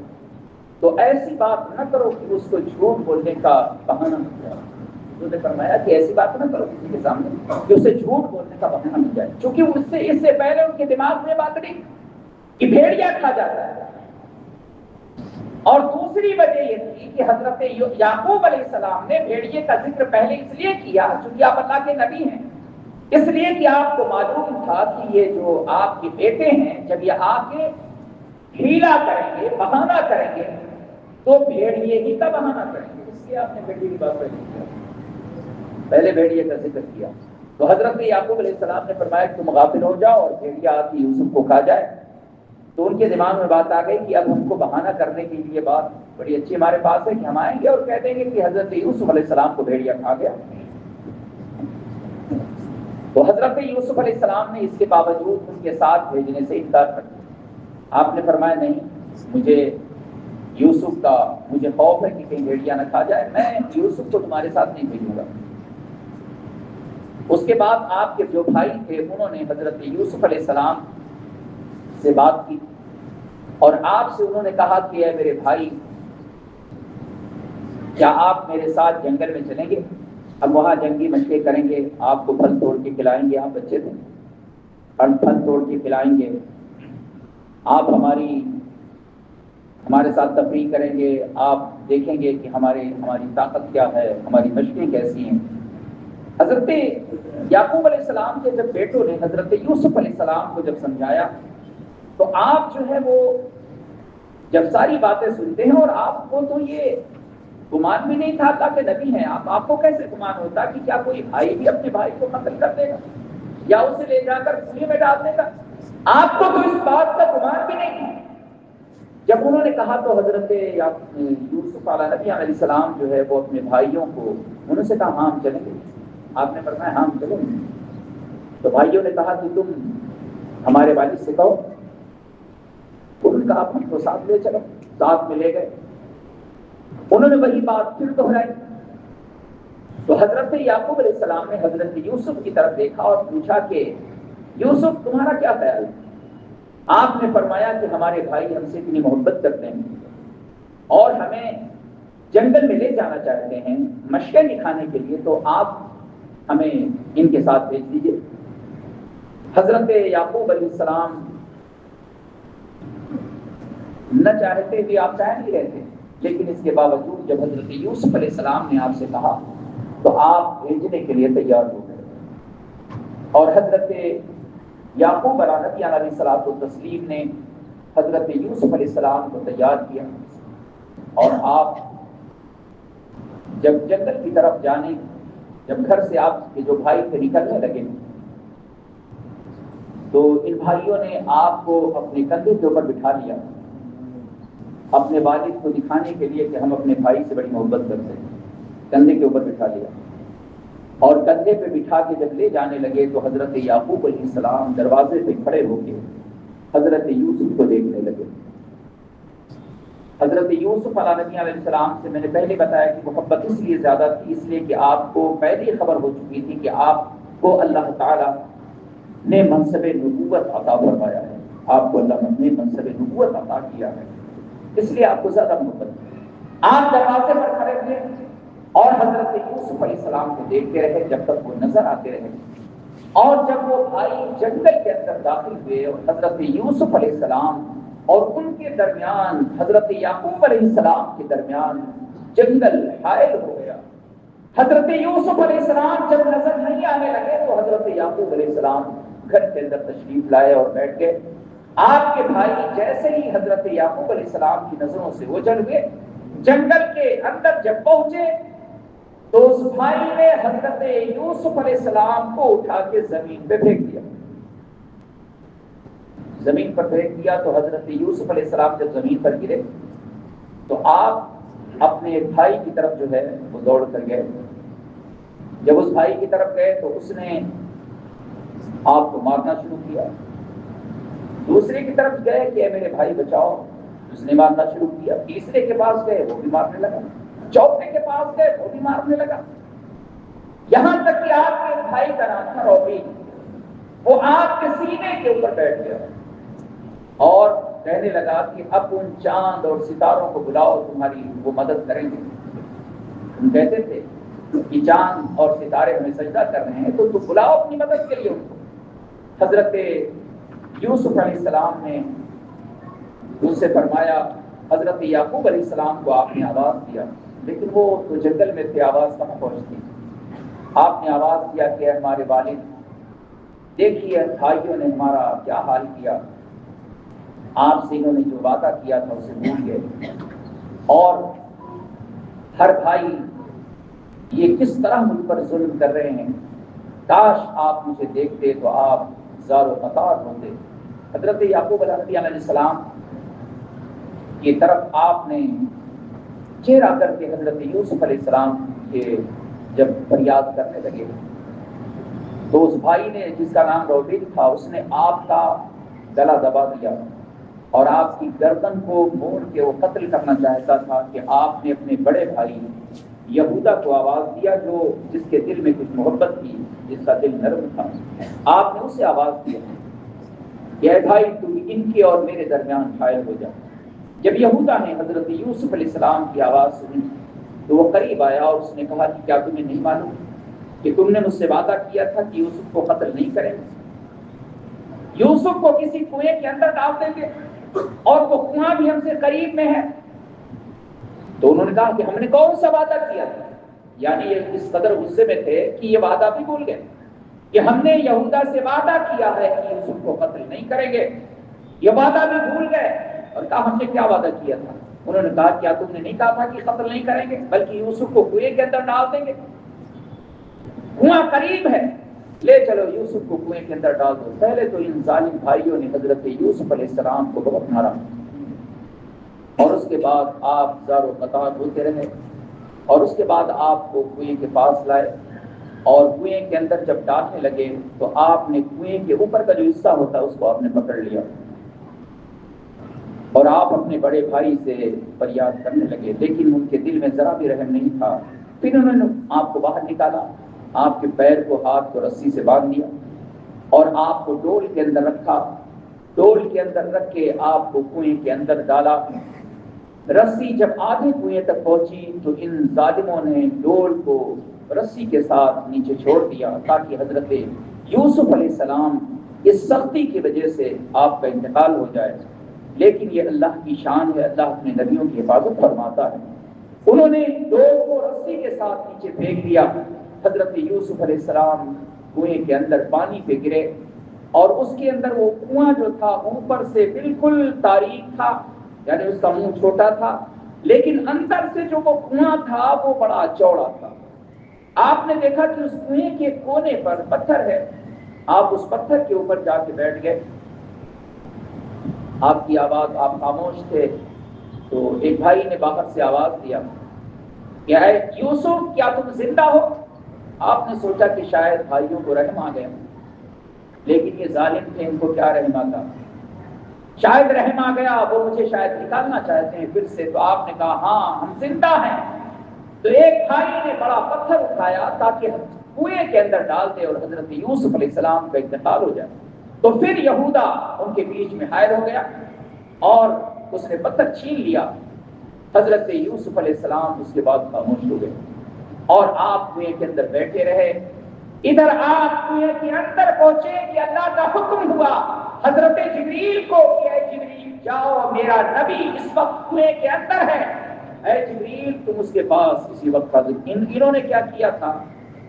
تو ایسی بات نہ کرو کہ اس کو جھوٹ بولنے کا بہانہ مل جائے۔ انہوں نے فرمایا کہ ایسی بات نہ کرو کسی کے سامنے کہ اسے جھوٹ بولنے کا بہانہ مل جائے، چونکہ اس سے پہلے ان کے دماغ میں بات نہیں کہ بھیڑیا کھا جاتا ہے۔ اور دوسری وجہ یہ تھی کہ حضرت یعقوب علیہ السلام نے بھیڑیے کا ذکر پہلے اس لیے کیا چونکہ آپ اللہ کے نبی ہیں، اس لیے کہ آپ کو معلوم تھا کہ یہ جو آپ کے بیٹے ہیں جب یہ آ کے ہیلا کریں گے، بہانہ کریں گے تو بھیڑیے ہی کا بہانہ کریں گے، اس لیے آپ نے بھیڑیے کی بات پہلے بھیڑیے کا ذکر کیا۔ تو حضرت یعقوب علیہ السلام نے فرمایا کہ تم غافل ہو جاؤ اور بھیڑیا آ کے یوسف کو کھا جائے۔ تو ان کے دماغ میں بات آ گئی کہ اب ہم کو بہانہ کرنے کے لیے بات بڑی اچھی ہمارے پاس ہے کہ ہم آئیں گے اور کہہ دیں گے کہ حضرت یوسف علیہ السلام کو بھیڑیا کھا گیا۔ تو حضرت یوسف علیہ السلام نے اس کے باوجود ان کے ساتھ بھیجنے سے انکار کر دیا۔ آپ نے فرمایا نہیں، مجھے خوف ہے کہ کہیں بھیڑیا نہ کھا جائے، میں یوسف کو تمہارے ساتھ نہیں بھیجوں گا۔ اس کے بعد آپ کے جو بھائی تھے انہوں نے حضرت یوسف علیہ السلام سے بات کی اور آپ سے انہوں نے کہا کہ اے میرے بھائی، کیا آپ میرے ساتھ جنگل میں چلیں گے؟ ہم وہاں جنگی مشقیں کریں گے، آپ کو پھل توڑ کے کھلائیں گے، آپ بچے تھے، ہم پھل توڑ کے کھلائیں گے، آپ ہمارے ساتھ تفریح کریں گے، آپ دیکھیں گے کہ ہماری طاقت کیا ہے، ہماری مشقیں کیسی ہیں۔ حضرت یعقوب علیہ السلام کے جب بیٹوں نے حضرت یوسف علیہ السلام کو جب سمجھایا تو آپ جو ہے وہ جب ساری باتیں سنتے ہیں، اور آپ کو تو یہ گمان بھی نہیں تھا اللہ کے نبی ہیں، آپ کو کیسے گمان ہوتا کہ کیا کوئی بھائی بھی اپنے بھائی کو قتل کر دے گا یا اسے لے جا کر کنویں میں ڈال دے گا؟ آپ کو تو اس بات کا گمان بھی نہیں تھا۔ جب انہوں نے کہا تو حضرت یوسف علیہ نبی علیہ السلام جو ہے وہ اپنے بھائیوں کو انہوں سے کہا ہاں ہم چلیں گے۔ آپ نے فرمایا ہاں ہم چلیں گے۔ تو بھائیوں نے کہا کہ تم ہمارے والد سے کہو، ان کا آپ ہم کو ساتھ لے چلو، ساتھ میں لے گئے۔ انہوں نے وہی بات پھر دہرائی۔ تو حضرت یعقوب علیہ السلام نے حضرت یوسف کی طرف دیکھا اور پوچھا کہ یوسف تمہارا کیا خیال ہے؟ آپ نے فرمایا کہ ہمارے بھائی ہم سے اتنی محبت کرتے ہیں اور ہمیں جنگل میں لے جانا چاہتے ہیں مشقیں دکھانے کے لیے، تو آپ ہمیں ان کے ساتھ بھیج دیجیے۔ حضرت یعقوب علیہ السلام نہ چاہتے بھی، آپ چاہ نہیں رہتے، لیکن اس کے باوجود جب حضرت یوسف علیہ السلام نے آپ سے کہا تو آپ بھیجنے کے لیے تیار ہو گئے۔ اور حضرت یعقوب نبی علیہ الصلوۃ والتسلیم نے حضرت یوسف علیہ السلام کو تیار کیا، اور آپ جب جنگل کی طرف جانے، جب گھر سے آپ کے جو بھائی تھے نکلنے لگے، تو ان بھائیوں نے آپ کو اپنے کندھے کے اوپر بٹھا لیا، اپنے والد کو دکھانے کے لیے کہ ہم اپنے بھائی سے بڑی محبت کرتے ہیں، کندھے کے اوپر بٹھا لیا، اور کندھے پہ بٹھا کے جب لے جانے لگے تو حضرت یعقوب علیہ السلام دروازے پہ کھڑے ہو کے حضرت یوسف کو دیکھنے لگے۔ حضرت یوسف علیہ السلام سے میں نے پہلے بتایا کہ محبت اس لیے زیادہ تھی، اس لیے کہ آپ کو پہلے خبر ہو چکی تھی کہ آپ کو اللہ تعالیٰ نے منصب نبوت عطا فرمایا ہے، آپ کو اللہ نے منصب نبوت عطا کیا ہے، اس لیے آپ کو زیادہ محبت تھی۔ آپ دروازے پر کھڑے تھے اور حضرت یوسف علیہ السلام کو دیکھتے رہے جب تک وہ نظر آتے رہے، اور جب وہ بھائی جنگل کے اندر داخل ہوئے اور حضرت یوسف علیہ السلام اور ان کے درمیان حضرت یعقوب علیہ السلام کے درمیان جنگل حائل ہو گیا۔ حضرت یوسف علیہ السلام جب نظر نہیں آنے لگے تو حضرت یعقوب علیہ السلام گھر کے اندر تشریف لائے اور بیٹھ گئے۔ آپ کے بھائی جیسے ہی حضرت یعقوب علیہ السلام کی نظروں سے اوجھل ہوئے، جنگل کے اندر جب پہنچے تو اس بھائی نے حضرت یوسف علیہ السلام کو اٹھا کے زمین پہ پھینک دیا۔ زمین پر پھینک دیا تو حضرت یوسف علیہ السلام جب زمین پر گرے تو آپ اپنے بھائی کی طرف جو ہے وہ دوڑ کر گئے۔ جب اس بھائی کی طرف گئے تو اس نے آپ کو مارنا شروع کیا۔ دوسرے کی طرف گئے کہ اے میرے بھائی بچاؤ، اس نے مارنا شروع کیا۔ تیسرے کے پاس گئے، وہ بھی مارنے لگا۔ چوتھے کے پاس گئے، وہ بھی مارنے لگا، یہاں تک کہ آپ کے بھائی کا نام تھا روبین، وہ آپ کے سینے کے اوپر بیٹھ گیا اور کہنے لگا کہ اب ان چاند اور ستاروں کو بلاؤ، تمہاری وہ مدد کریں گے۔ ہم کہتے تھے کہ چاند اور ستارے ہمیں سجدہ کر رہے ہیں تو بلاؤ اپنی مدد کے لیے ان کو۔ حضرت یوسف علیہ السلام نے ان سے فرمایا، حضرت یعقوب علیہ السلام کو آپ نے آواز دیا، لیکن وہ تو جنگل میں تھے، آواز کہاں پہنچتی۔ آپ نے آواز کیا کہ ہمارے والد دیکھیے بھائیوں نے ہمارا کیا حال کیا، آپ سے انہوں نے جو وعدہ کیا تھا اسے بھول گئے، اور ہر بھائی یہ کس طرح مجھ پر ظلم کر رہے ہیں، کاش آپ مجھے دیکھتے تو آپ زار و قطار ہوتے۔ حضرت یعقوب علیہ السلام کی طرف آپ نے چہرہ کر کے حضرت یوسف علیہ السلام کے جب فریاد کرنے لگے تو اس بھائی نے جس کا نام روبین تھا اس نے آپ کا گلا دبا دیا اور آپ کی گردن کو موڑ کے وہ قتل کرنا چاہتا تھا کہ آپ نے اپنے بڑے بھائی یہودا کو آواز دیا، جو جس کے دل میں کچھ محبت تھی، جس کا دل نرم تھا، آپ نے اسے آواز دیا کہ اے بھائی تم ان کے اور میرے درمیان حائل ہو جا۔ جب یہودا نے حضرت یوسف علیہ السلام کی آواز سنی تو وہ قریب آیا اور اس نے کہا کہ کیا تمہیں نہیں معلوم کہ تم نے مجھ سے وعدہ کیا تھا کہ یوسف کو قتل نہیں کریں گے، یوسف کو کسی کنویں کے اندر ڈال دیں گے، اور وہ کنواں بھی ہم سے قریب میں ہے۔ تو انہوں نے کہا کہ ہم نے کون سا وعدہ کیا تھا، یعنی یہ اس قدر غصے میں تھے کہ یہ وعدہ بھی بھول گئے کہ ہم نے یہودا سے وعدہ کیا ہے کہ یوسف کو قتل نہیں کریں گے، یہ وعدہ بھی بھول گئے اور کہا ہم نے کیا وعدہ کیا تھا۔ انہوں نے کہا کیا تم نے نہیں کہا تھا کہ قتل نہیں کریں گے بلکہ یوسف کو کنویں کے اندر ڈال دیں گے، کنواں قریب ہے، لے چلو یوسف کو کنویں کے اندر ڈال دو۔ پہلے تو ان ظالم بھائیوں نے حضرت یوسف علیہ السلام کو بہت مارا اور اس کے بعد آپ زار و قطار ہوتے رہے، اور اس کے بعد آپ کو کنویں کے پاس لائے اور کنویں کے اندر جب ڈالنے لگے تو آپ نے کنویں کے اوپر کا جو حصہ ہوتا ہے اس کو آپ نے پکڑ لیا اور آپ اپنے بڑے بھائی سے فریاد کرنے لگے، لیکن ان کے دل میں ذرا بھی رحم نہیں تھا۔ پھر انہوں نے آپ کو باہر نکالا، آپ کے پیر کو ہاتھ کو رسی سے باندھ دیا اور آپ کو ڈول کے اندر رکھا، ڈول کے اندر رکھ کے آپ کو کنویں کے اندر ڈالا۔ رسی جب آدھے کنویں تک پہنچی تو ان ظالموں نے ڈول کو رسی کے ساتھ نیچے چھوڑ دیا تاکہ حضرت یوسف علیہ السلام اس سختی کی وجہ سے آپ کا انتقال ہو جائے، لیکن یہ اللہ کی شان ہے، اللہ اپنے نبیوں کی حفاظت فرماتا ہے۔ انہوں نے ڈول کو رسی کے ساتھ نیچے پھینک دیا، حضرت یوسف علیہ السلام کنویں کے اندر پانی پہ گرے اور اس کے اندر وہ کنواں جو تھا اوپر سے بالکل تاریک تھا، یعنی اس کا منہ چھوٹا تھا، لیکن اندر سے جو وہ کنواں تھا وہ بڑا چوڑا تھا۔ آپ نے دیکھا کہ اس کنویں کے کونے پر پتھر ہے، آپ اس پتھر کے اوپر جا کے بیٹھ گئے، آپ کی آواز، آپ خاموش تھے، تو ایک بھائی نے باہر سے آواز دیا کہ اے یوسف کیا تم زندہ ہو؟ آپ نے سوچا کہ شاید بھائیوں کو رحم آ گیا، لیکن یہ ظالم تھے، ان کو کیا رحم آتا، شاید رحم آ گیا، وہ مجھے شاید نکالنا چاہتے ہیں پھر سے۔ تو آپ نے کہا ہاں ہم زندہ ہیں۔ تو ایک بھائی نے بڑا پتھر اٹھایا تاکہ کنویں کے اندر ڈال دے اور حضرت یوسف علیہ السلام کا انتقال ہو جائے۔ تو پھر یہودا ان کے بیچ میں حائل ہو گیا اور اس نے پتھر چھین لیا۔ حضرت یوسف علیہ السلام اس کے بعد خاموش ہو گئے اور آپ کنویں کے اندر بیٹھے رہے۔ ادھر آپ کنویں کے اندر پہنچے کہ اللہ کا حکم ہوا حضرت جبریل کو کہ اے جبریل جاؤ، میرا نبی اس وقت کنویں کے اندر ہے، اے جبریل تم اس کے پاس اسی وقت حاضر۔ انہوں نے کیا کیا تھا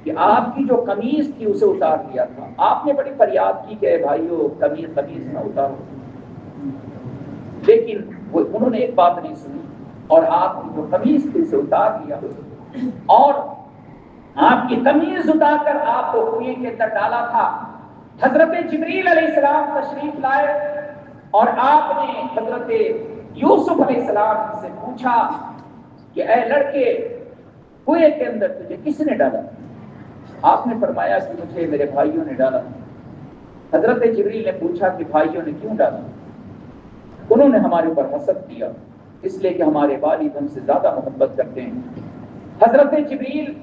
کہ آپ کی جو قمیض تھی اسے اتار دیا تھا۔ آپ نے بڑی فریاد کی کہ اے بھائیو قمیض نہ اتارو، لیکن انہوں نے ایک بات نہیں سنی اور آپ کی جو قمیض تھی اسے اتار دیا اور آپ کی قمیض اتار کر آپ کو کنویں کے اندر ڈالا تھا۔ حضرت جبریل علیہ السلام تشریف لائے اور آپ نے حضرت یوسف علیہ السلام سے پوچھا کہ اے لڑکے کنویں کے اندر تجھے کس نے ڈالا؟ آپ نے فرمایا کہ مجھے میرے بھائیوں نے ڈالا۔ حضرت جبریل نے پوچھا کہ بھائیوں نے کیوں ڈالا؟ انہوں نے ہمارے اوپر حسد کیا، اس لیے کہ ہمارے والد ہم سے زیادہ محبت کرتے ہیں۔ حضرت جبریل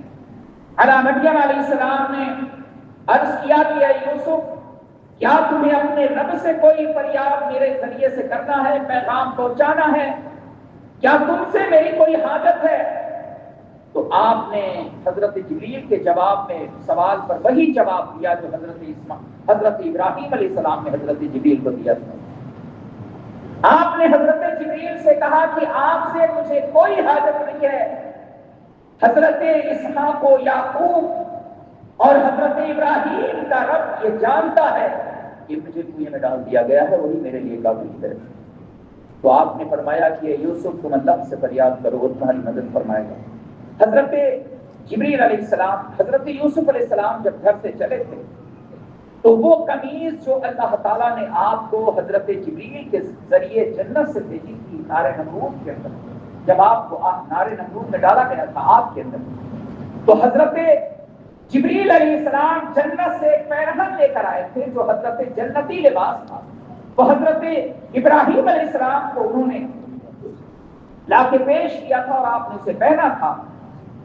علی مریم علیہ السلام نے عرض کیا کہ اے یوسف کیا تمہیں اپنے رب سے کوئی فریاد میرے ذریعے سے کرنا ہے، پیغام پہنچانا ہے، کیا تم سے میری کوئی حاجت ہے؟ تو آپ نے حضرت جبریل کے جواب میں سوال پر وہی جواب دیا جو حضرت ابراہیم علیہ السلام نے حضرت جبریل کو دیا تھا۔ آپ نے حضرت جبریل سے کہا کہ آپ سے مجھے کوئی حاجت نہیں ہے، حضرت اسحاق و یعقوب اور حضرت ابراہیم کا رب یہ جانتا ہے کہ مجھے کنویں میں ڈال دیا گیا ہے، وہی میرے لیے کافی ہے۔ تو آپ نے فرمایا کہ یوسف تم اللہ سے فریاد کرو، وہ تمہاری مدد فرمائے گا۔ حضرت جبریل علیہ السلام، حضرت یوسف علیہ السلام جب گھر سے چلے تھے تو وہ قمیض جو اللہ تعالیٰ نے آپ کو حضرت جبریل کے ذریعے جنت سے بھیجی تھی نار نمرود کے اندر، جب آپ کو نار نمرود میں ڈالا گیا تھا آپ کے اندر، تو حضرت جبریل علیہ السلام جنت سے ایک پیرہن لے کر آئے تھے جو حضرت جنتی لباس تھا، وہ حضرت ابراہیم علیہ السلام کو انہوں نے لا کے پیش کیا تھا اور آپ نے اسے پہنا تھا۔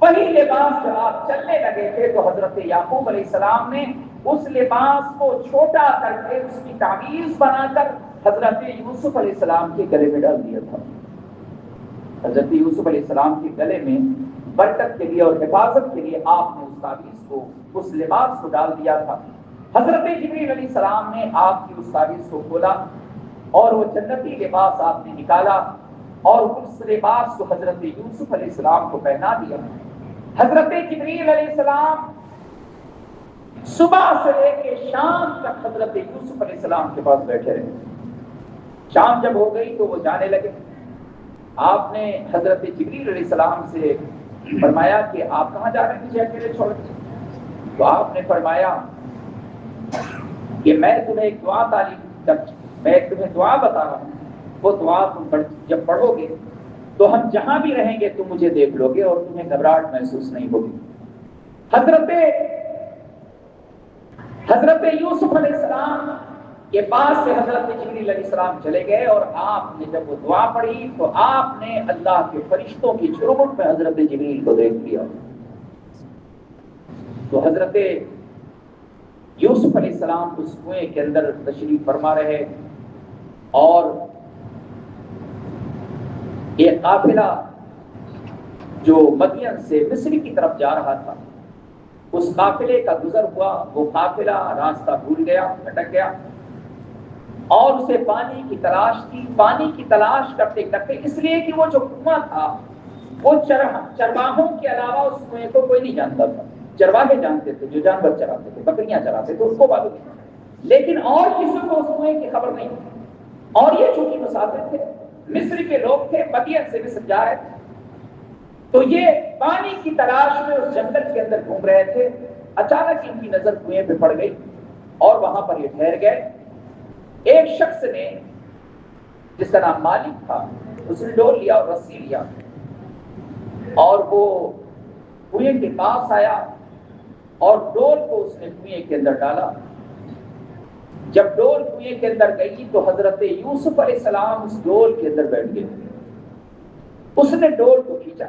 وہی لباس جب آپ چلنے لگے تھے تو حضرت یعقوب علیہ السلام نے اس لباس کو چھوٹا کر کے اس کی تعویذ بنا کر حضرت یوسف علیہ السلام کے گلے میں ڈال دیا تھا۔ حضرت یوسف علیہ السلام کے گلے میں برکت کے لیے اور حفاظت کے لیے آپ نے اس تعویذ کو، اس لباس کو ڈال دیا تھا۔ حضرت جبریل علیہ السلام نے آپ کی اس تعویذ کو کھولا اور وہ جنتی لباس آپ نے نکالا اور اس لباس کو حضرت یوسف علیہ السلام کو پہنا دیا۔ حضرت جبریل علیہ السلام صبح سے لے کے شام تک حضرت یوسف علیہ السلام کے پاس بیٹھے رہے۔ شام جب ہو گئی تو وہ جانے لگے۔ آپ نے حضرت جبریل علیہ السلام سے فرمایا کہ آپ کہاں جا رہے ہیں مجھے اکیلے چھوڑ کے؟ تو آپ نے فرمایا کہ میں تمہیں ایک دعا میں تمہیں دعا بتا رہا ہوں، وہ دعا تم جب پڑھو گے تو ہم جہاں بھی رہیں گے تم مجھے دیکھ لو گے اور تمہیں گھبراہٹ محسوس نہیں ہوگی۔ حضرت یوسف علیہ السلام کے پاس سے حضرت جبریل علیہ السلام چلے گئے اور آپ نے جب وہ دعا پڑھی تو آپ نے اللہ کے فرشتوں کی چرمٹ میں حضرت جبریل کو دیکھ لیا۔ تو حضرت یوسف علیہ السلام اس کنویں کے اندر تشریف فرما رہے اور ایک قافلہ جو مدین سے مصر کی طرف جا رہا تھا اس قافلے کا گزر ہوا، وہ قافلہ راستہ بھول گیا، بھٹک گیا اور اسے پانی کی تلاش تھی۔ پانی کی تلاش کرتے کرتے، اس لیے کہ وہ جو کنواں تھا وہ چرواہوں کے علاوہ اس کنویں کو کوئی نہیں جانتا تھا۔ چرواہے جانتے تھے، جو جانور چراتے تھے، بکریاں چراتے تھے، اس کو معلوم نہیں۔ لیکن اور کسی کو اس کنویں کی خبر نہیں تھی. اور یہ چونکہ مسافر تھے، مصر کے لوگ تھے، مدین سے مصر جا رہے تھے، تو یہ پانی کی تلاش میں اس جنگل کے اندر گھوم رہے تھے. اچانک ان کی نظر کنویں پہ پڑ گئی اور وہاں پر یہ ٹھہر گئے. ایک شخص نے جس کا نام مالک تھا، اس نے ڈول لیا اور رسی لیا اور وہ کنویں کے پاس آیا اور ڈول کو اس نے کنویں کے اندر ڈالا. جب ڈول کنویں کے اندر گئی تو حضرت یوسف علیہ السلام اس ڈول کے اندر بیٹھ گئے. اس نے ڈول کو کھینچا،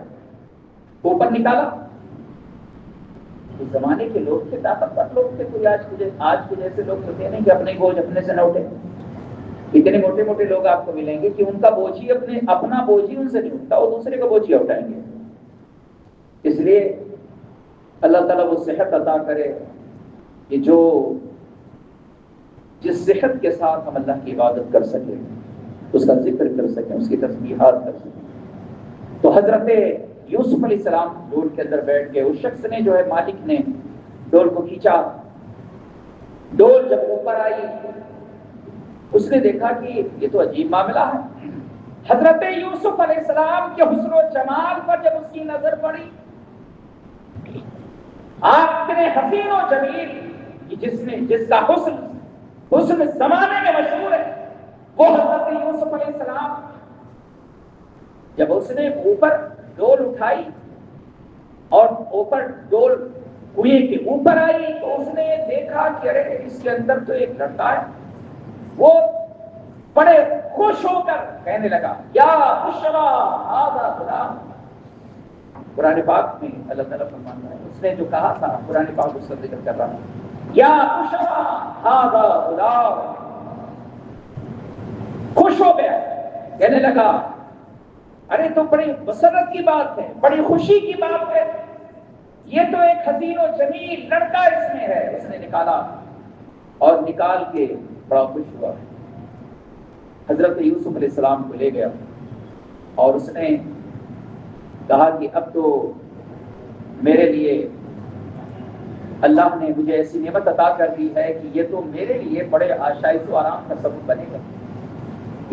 اوپر نکالا. اس زمانے کے لوگ تھے، طاقتور لوگ تھے، کوئی آج کے جیسے لوگ ہوتے نہیں کہ اپنے بوجھ اپنے سے نہ اٹھے. اتنے موٹے موٹے لوگ آپ کو ملیں گے کہ ان کا بوجھ ہی اپنا بوجھ ہی ان سے نہیں اٹھتا، وہ دوسرے کا بوجھ ہی اٹھائیں گے. اس لیے اللہ تعالیٰ وہ صحت عطا کرے کہ جو جس صحت کے ساتھ ہم اللہ کی عبادت کر سکیں، اس کا ذکر کر سکیں، اس کی تسبیحات کر سکیں. تو حضرت یوسف علیہ السلام ڈول کے اندر بیٹھ گئے. اس شخص نے جو ہے مالک نے ڈول کو کھینچا. ڈول جب اوپر آئی اس نے دیکھا کہ یہ تو عجیب معاملہ ہے. حضرت یوسف علیہ السلام کے حسن و جمال پر جب اس کی نظر پڑی، آپ اتنے حسین و جمیل جس کا حسن زمانے میں مشہور ہے، وہ حضرت یوسف علیہ السلام. جب اس نے اوپر ڈول اٹھائی اور اوپر ڈول کنویں کے اوپر آئی تو اس نے دیکھا کہ ارے اس کے اندر تو ایک لڑکا ہے. وہ بڑے خوش ہو کر کہنے لگا، یا بشرا ھذا غلام. قرآن پاک میں اللہ تعالیٰ فرماتا ہے، اس نے جو کہا تھا قرآن پاک اس کا ذکر کر رہا ہے، یا بشرا ھذا غلام. خوش ہو گیا، کہنے لگا ارے تو بڑی مسرت کی بات ہے، بڑی خوشی کی بات ہے، یہ تو ایک حسین و جمیل لڑکا اس میں ہے. اس نے نکالا اور نکال کے بڑا خوش ہوا. حضرت یوسف علیہ السلام کو لے گیا اور اس نے کہا کہ اب تو میرے لیے اللہ نے مجھے ایسی نعمت عطا کر دی ہے کہ یہ تو میرے لیے بڑے آشائش و آرام کا سبب بنے گا.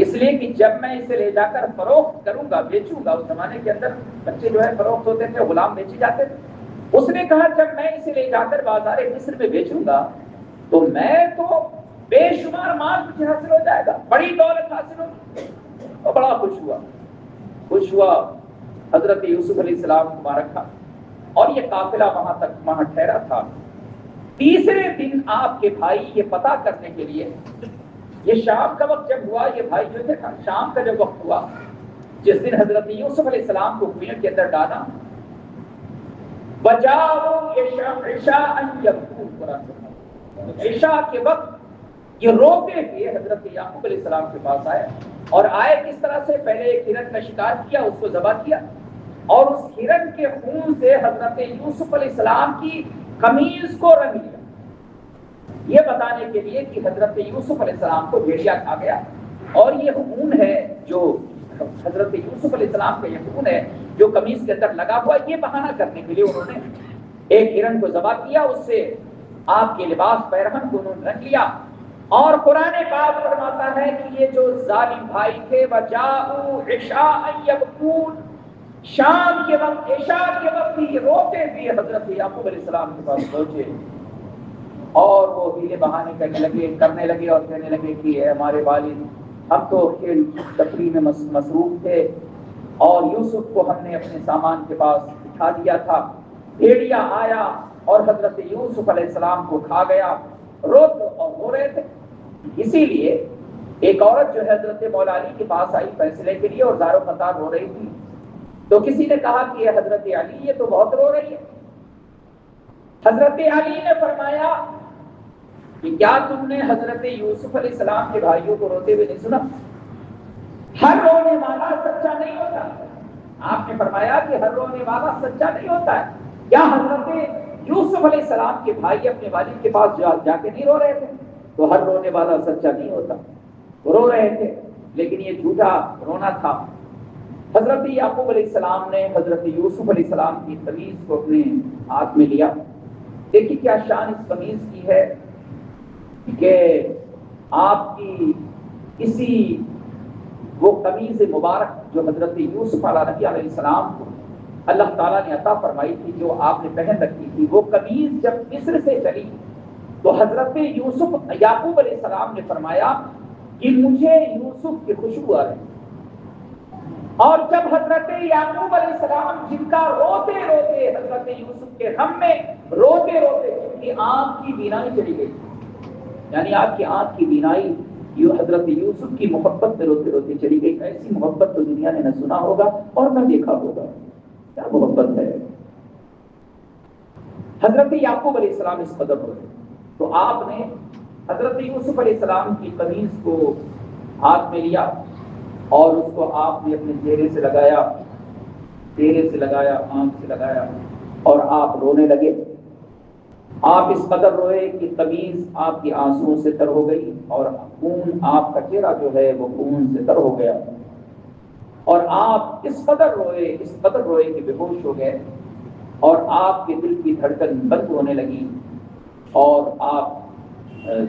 اس لیے کہ جب میں اسے لے جا کر فروخت کروں گا، بیچوں گا. اس زمانے کے اندر بچے جو ہے فروخت ہوتے تھے، غلام بیچے جاتے تھے. اس نے کہا جب میں اسے لے جا کر بازار مصر میں بیچوں گا تو میں تو بے شمار مال مجھے حاصل ہو جائے گا، بڑی دولت حاصل ہوگی. اور بڑا خوش ہوا. حضرت یوسف علیہ السلام مبارک تھا اور یہ قافلہ وہاں ٹھہرا تھا. تیسرے دن آپ کے بھائی یہ پتہ کرنے کے لیے، یہ شام کا وقت جب ہوا، یہ بھائی جو تھے شام کا جب وقت ہوا، جس دن حضرت یوسف علیہ السلام کو کنویں کے اندر ڈالا، بجاؤ عشاء یبکون، عشاء کے وقت یہ روتے ہوئے حضرت یعقوب علیہ السلام کے پاس آئے. اور آئے کس طرح سے؟ پہلے ایک ہرن کا شکار کیا، اس کو ذبح کیا اور اس ہرن کے خون سے حضرت یوسف علیہ السلام کی قمیض کو رنگ لیا، یہ بتانے کے لیے کہ حضرت یوسف علیہ السلام کو بھیڑیا کھا گیا. اور یہ خون ہے جو حضرت یوسف علیہ السلام کا یہ خون ہے جو قمیض کے اندر لگا ہوا. یہ بہانہ کرنے کے لیے انہوں نے ایک ہرن کو ذبح کیا، اس سے آپ کے لباس پیرہن کو انہوں نے رنگ لیا. اور قرآن پاک فرماتا ہے کہ یہ جو ظالم بھائی تھے وجاؤ عشاء یبکون، شام کے وقت عشاء کے وقت ہی روتے ہوئے حضرت یعقوب علیہ السلام کے پاس پہنچے اور وہ ہیلے بہانے کرنے لگے اور کہنے لگے کہ اے ہمارے والد، ہم تو کھیل تفریح میں مصروف تھے اور یوسف کو ہم نے اپنے سامان کے پاس بٹھا دیا تھا، بھیڑیا آیا اور حضرت یوسف علیہ السلام کو کھا گیا. رو رہے تھے. اسی لیے ایک عورت جو ہے حضرت مولا علی کے پاس آئی فیصلے کے لیے اور زار و فساد رو رہی تھی. تو کسی نے کہا کہ یہ حضرت علی یہ تو بہت رو رہی ہے. حضرت علی نے فرمایا کہ کیا تم نے حضرت یوسف علیہ السلام کے بھائیوں کو روتے ہوئے نہیں سنا؟ ہر رونے والا سچا نہیں ہوتا. آپ نے فرمایا کہ ہر رونے والا سچا نہیں ہوتا ہے. کیا حضرت یوسف علیہ السلام کے بھائی اپنے والد کے پاس جا کے نہیں رو رہے تھے؟ تو ہر رونے والا سچا نہیں ہوتا. رو رہے تھے لیکن یہ جھوٹا رونا تھا. حضرت یعقوب علیہ السلام نے حضرت یوسف علیہ السلام کی قمیض کو اپنے ہاتھ میں لیا. دیکھیے کیا شان اس قمیض کی ہے کہ آپ کی اسی وہ قمیض مبارک جو حضرت یوسف علیہ السلام کو اللہ تعالیٰ نے عطا فرمائی تھی، جو آپ نے پہن رکھی تھی، وہ قمیض جب مصر سے چلی تو حضرت یوسف یعقوب علیہ السلام نے فرمایا کہ مجھے یوسف کی خوشبو آ رہی، اور جب حضرت یعقوب علیہ السلام جن کا روتے روتے حضرت یوسف کے غم میں روتے روتے جن کی آنکھ کی بینائی چلی گئی، یعنی آپ کی آنکھ کی بینائی حضرت یوسف کی محبت میں روتے روتے چلی گئی، ایسی محبت تو دنیا نے نہ سنا ہوگا اور نہ دیکھا ہوگا، کیا محبت ہے۔ حضرت یعقوب علیہ السلام اس قدر ہوئے تو آپ نے حضرت یوسف علیہ السلام کی قمیض کو ہاتھ میں لیا اور اس کو آپ نے اپنے چہرے سے لگایا، آنکھ سے لگایا، اور آپ رونے لگے۔ آپ اس قدر روئے کہ قمیض آپ کی آنسوؤں سے تر ہو گئی، اور خون آپ کا چہرہ جو ہے وہ خون سے تر ہو گیا، اور آپ اس قدر روئے کہ بے ہوش ہو گئے، اور آپ کے دل کی دھڑکن بند ہونے لگی، اور آپ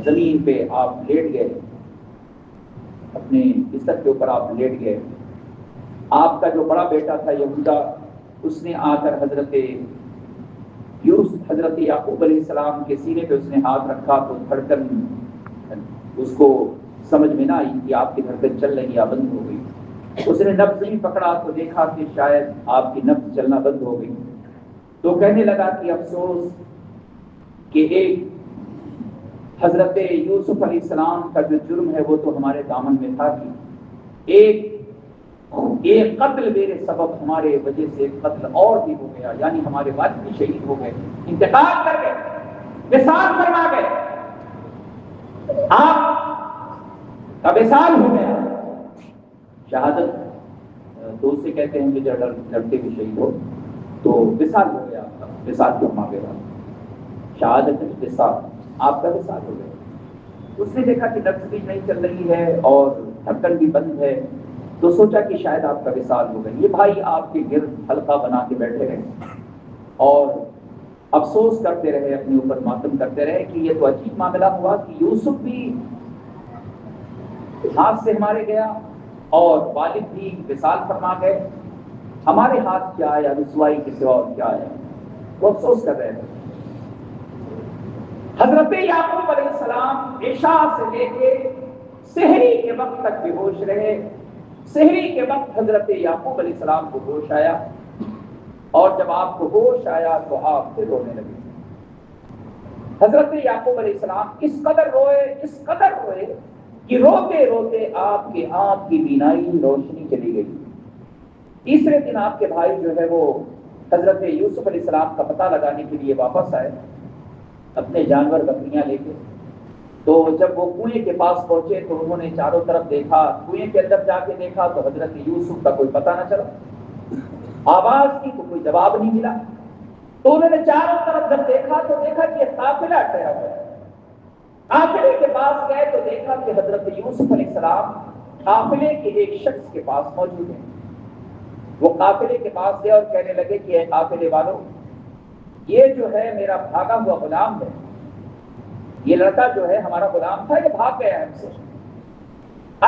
زمین پہ آپ لیٹ گئے، اپنے بستر کے اوپر آپ لیٹ گئے۔ آپ کا جو بڑا بیٹا تھا یہوذا، اس نے آ کر حضرت یعقوب علیہ السلام کے سینے پہ اس نے ہاتھ رکھا تو دھڑکن اس کو سمجھ میں نہ آئی کہ آپ کی دھڑکن چل رہی یا بند ہو گئی۔ اس نے نبض نہیں پکڑا تو دیکھا کہ شاید آپ کی نبض چلنا بند ہو گئی، تو کہنے لگا کہ افسوس کہ ایک حضرت یوسف علیہ السلام کا جو جرم ہے وہ تو ہمارے دامن میں تھا کہ ایک قتل میرے سبب ہمارے وجہ سے ایک قتل اور بھی ہو گیا، یعنی ہمارے والد بھی شہید ہو گئے، انتقال کر گئے، وصال فرما گئے، آپ کا وصال ہو گیا۔ شہادت تو اسے کہتے ہیں کہ جب لڑتے بھی شہید ہو تو وصال ہو گیا، آپ کا وصال فرما گیا، شہادت وصال، آپ کا وصال ہو گیا۔ اس نے دیکھا کہ نبض بھی نہیں چل رہی ہے اور دھڑکن بھی بند ہے، تو سوچا کہ شاید آپ کا وصال ہو گیا۔ یہ بھائی آپ کے گرد حلقہ بنا کے بیٹھے رہے اور افسوس کرتے رہے، اپنے اوپر ماتم کرتے رہے کہ یہ تو عجیب معاملہ ہوا کہ یوسف بھی ہاتھ سے ہمارے گیا اور والد بھی وصال فرما گئے، ہمارے ہاتھ کیا آیا، رسوائی کے سوا اور کیا آیا۔ وہ افسوس کر رہے تھے۔ حضرت یعقوب علیہ السلام عشاء سے لے کے سحری کے وقت تک بے ہوش رہے۔ سحری کے وقت حضرت یعقوب علیہ السلام کو ہوش آیا، اور جب آپ کو ہوش آیا تو آپ پھر رونے لگے۔ حضرت یعقوب علیہ السلام اس قدر روئے کہ روتے روتے آپ کے آنکھ کی بینائی روشنی چلی گئی۔ تیسرے دن آپ کے بھائی جو ہے وہ حضرت یوسف علیہ السلام کا پتہ لگانے کے لیے واپس آئے اپنے جانور بکریاں لے کے۔ تو جب وہ کنویں کے پاس پہنچے تو انہوں نے چاروں طرف دیکھا، کنویں کے اندر جا کے دیکھا تو حضرت یوسف کا کوئی پتہ نہ چلا، آواز کی تو کوئی جواب نہیں ملا۔ تو انہوں نے چاروں طرف جب دیکھا تو دیکھا کہ یہ قافلہ ٹھہرا ہوا ہے۔ قافلے کے پاس گئے تو دیکھا کہ حضرت یوسف علیہ السلام قافلے کے ایک شخص کے پاس موجود ہیں۔ وہ قافلے کے پاس گئے اور کہنے لگے کہ اے قافلے والوں، یہ جو ہے میرا بھاگا ہوا غلام ہے، یہ لڑکا جو ہے ہمارا غلام تھا، یہ بھاگ گیا ہے ہم سے۔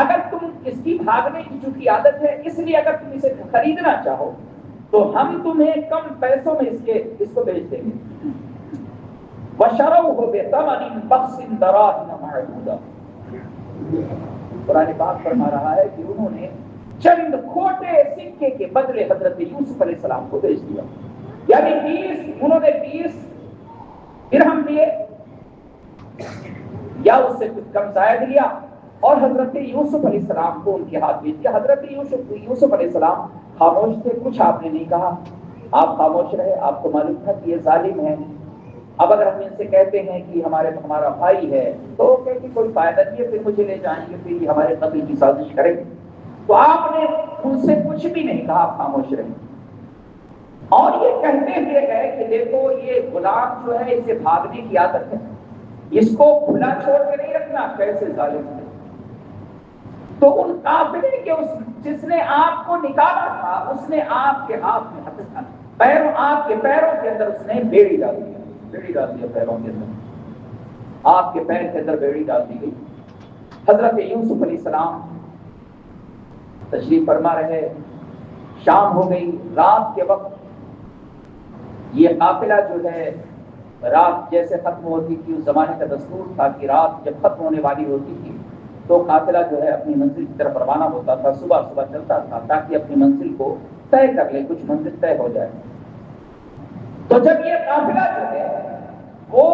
اگر تم اس کی بھاگنے کی چونکہ عادت ہے، اس لیے اگر تم اسے خریدنا چاہو تو ہم تمہیں کم پیسوں میں اس کو بیچ دیں گے۔ وَشَرَوْهُ بِثَمَنٍ بَخْسٍ دَرَاهِمَ مَعْدُودَةٍ۔ قرآن پاک فرما رہا ہے کہ انہوں نے چند کھوٹے سکے کے بدلے حضرت یوسف علیہ السلام کو بیچ دیا، یعنی انہوں نے 20 درہم دیے یا اس سے کچھ کم زائد لیا، اور حضرت یوسف علیہ السلام کو ان کے ہاتھ بیچ دیا۔ حضرت یوسف علیہ السلام خاموش تھے، کچھ آپ نے نہیں کہا، آپ خاموش رہے۔ آپ کو معلوم تھا کہ یہ ظالم ہے، اب اگر ہم ان سے کہتے ہیں کہ ہمارا بھائی ہے تو کہ کوئی فائدہ نہیں ہے، پھر مجھے لے جائیں گے، پھر یہ ہمارے قتل کی سازش کریں گے۔ تو آپ نے ان سے کچھ بھی نہیں کہا، آپ خاموش رہے، اور یہ کہتے ہوئے گئے کہ دیکھو یہ غلام جو ہے اسے بھاگنے کی عادت ہے، اس کو کھلا چھوڑ کے نہیں رکھنا، کیسے ظالم ہے۔ تو ان قافلے کے جس نے آپ کو نکالا تھا اس نے آپ کے ہاتھ میں آپ کے پیروں کے اندر اس نے بیڑی ڈال دیا پیروں کے اندر۔ آپ کے پیر کے اندر بیڑی ڈال دی گئی. حضرت یوسف علیہ السلام تشریف فرما رہے، شام ہو گئی، رات کے وقت یہ قافلہ جو ہے رات جیسے ختم ہوتی تھی، اس زمانے کا دستور تھا کہ رات جب ختم ہونے والی ہوتی تھی تو قافلہ جو ہے اپنی منزل کی طرف روانہ ہوتا تھا، صبح صبح چلتا تھا تاکہ اپنی منزل کو طے کر لے، کچھ منزل طے ہو جائے. تو جب یہ قافلہ جو ہے وہ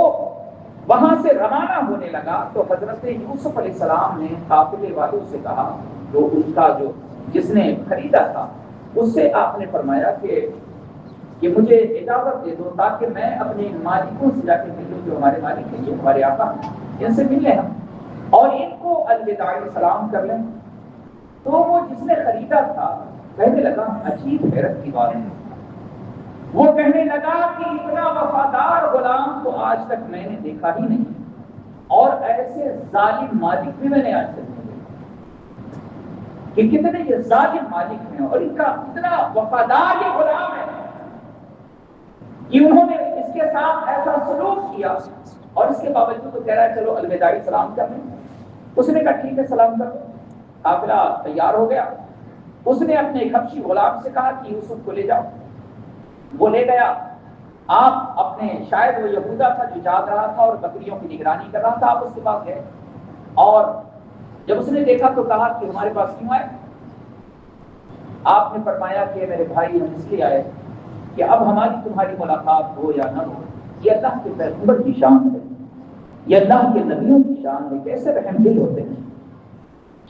وہاں سے روانہ ہونے لگا تو حضرت یوسف علیہ السلام نے قافلے والوں سے کہا، جو ان کا جو جس نے خریدا تھا اس سے آپ نے فرمایا کہ مجھے اجازت دے دو تاکہ میں اپنے مالکوں سے جا کے ملوں، جو ہمارے مالک ہیں، جو ہمارے آقا ہیں، ان سے مل لیں ہم اور ان کو الوداع سلام کر لیں. تو وہ جس نے خریدا تھا کہنے لگا، عجیب حیرت کی بات ہے، وہ کہنے لگا کہ اتنا وفادار غلام تو آج تک میں نے دیکھا ہی نہیں، اور ایسے ظالم مالک بھی میں نے آج تک نہیں دیکھا کہ کتنے یہ ظالم مالک ہیں اور ان کا اتنا وفادار یہ غلام ہے کہ انہوں نے اس کے ساتھ ایسا سلوک کیا اور اس کے باوجود تو کہہ رہا ہے چلو الوداع سلام کر لیں. اس نے کہا ٹھیک ہے سلام کر دو. قافلہ تیار ہو گیا. اس نے اپنے حبشی غلام سے کہا کہ یوسف کو لے جاؤ. وہ لے گیا. آپ اپنے شاید وہ یہودا تھا جو جاگ رہا تھا اور بکریوں کی نگرانی کر رہا تھا، آپ اس کے پاس گئے اور جب اس نے دیکھا تو کہا کہ ہمارے پاس کیوں آئے؟ آپ نے فرمایا کہ میرے بھائی ہم اس لیے آئے کہ اب ہماری تمہاری ملاقات ہو یا نہ ہو، یہ اللہ کے پیغمبر کی شان ہے، یہ اللہ کے نبیوں کی شان ہے. کیسے رحم دل ہوتے ہیں،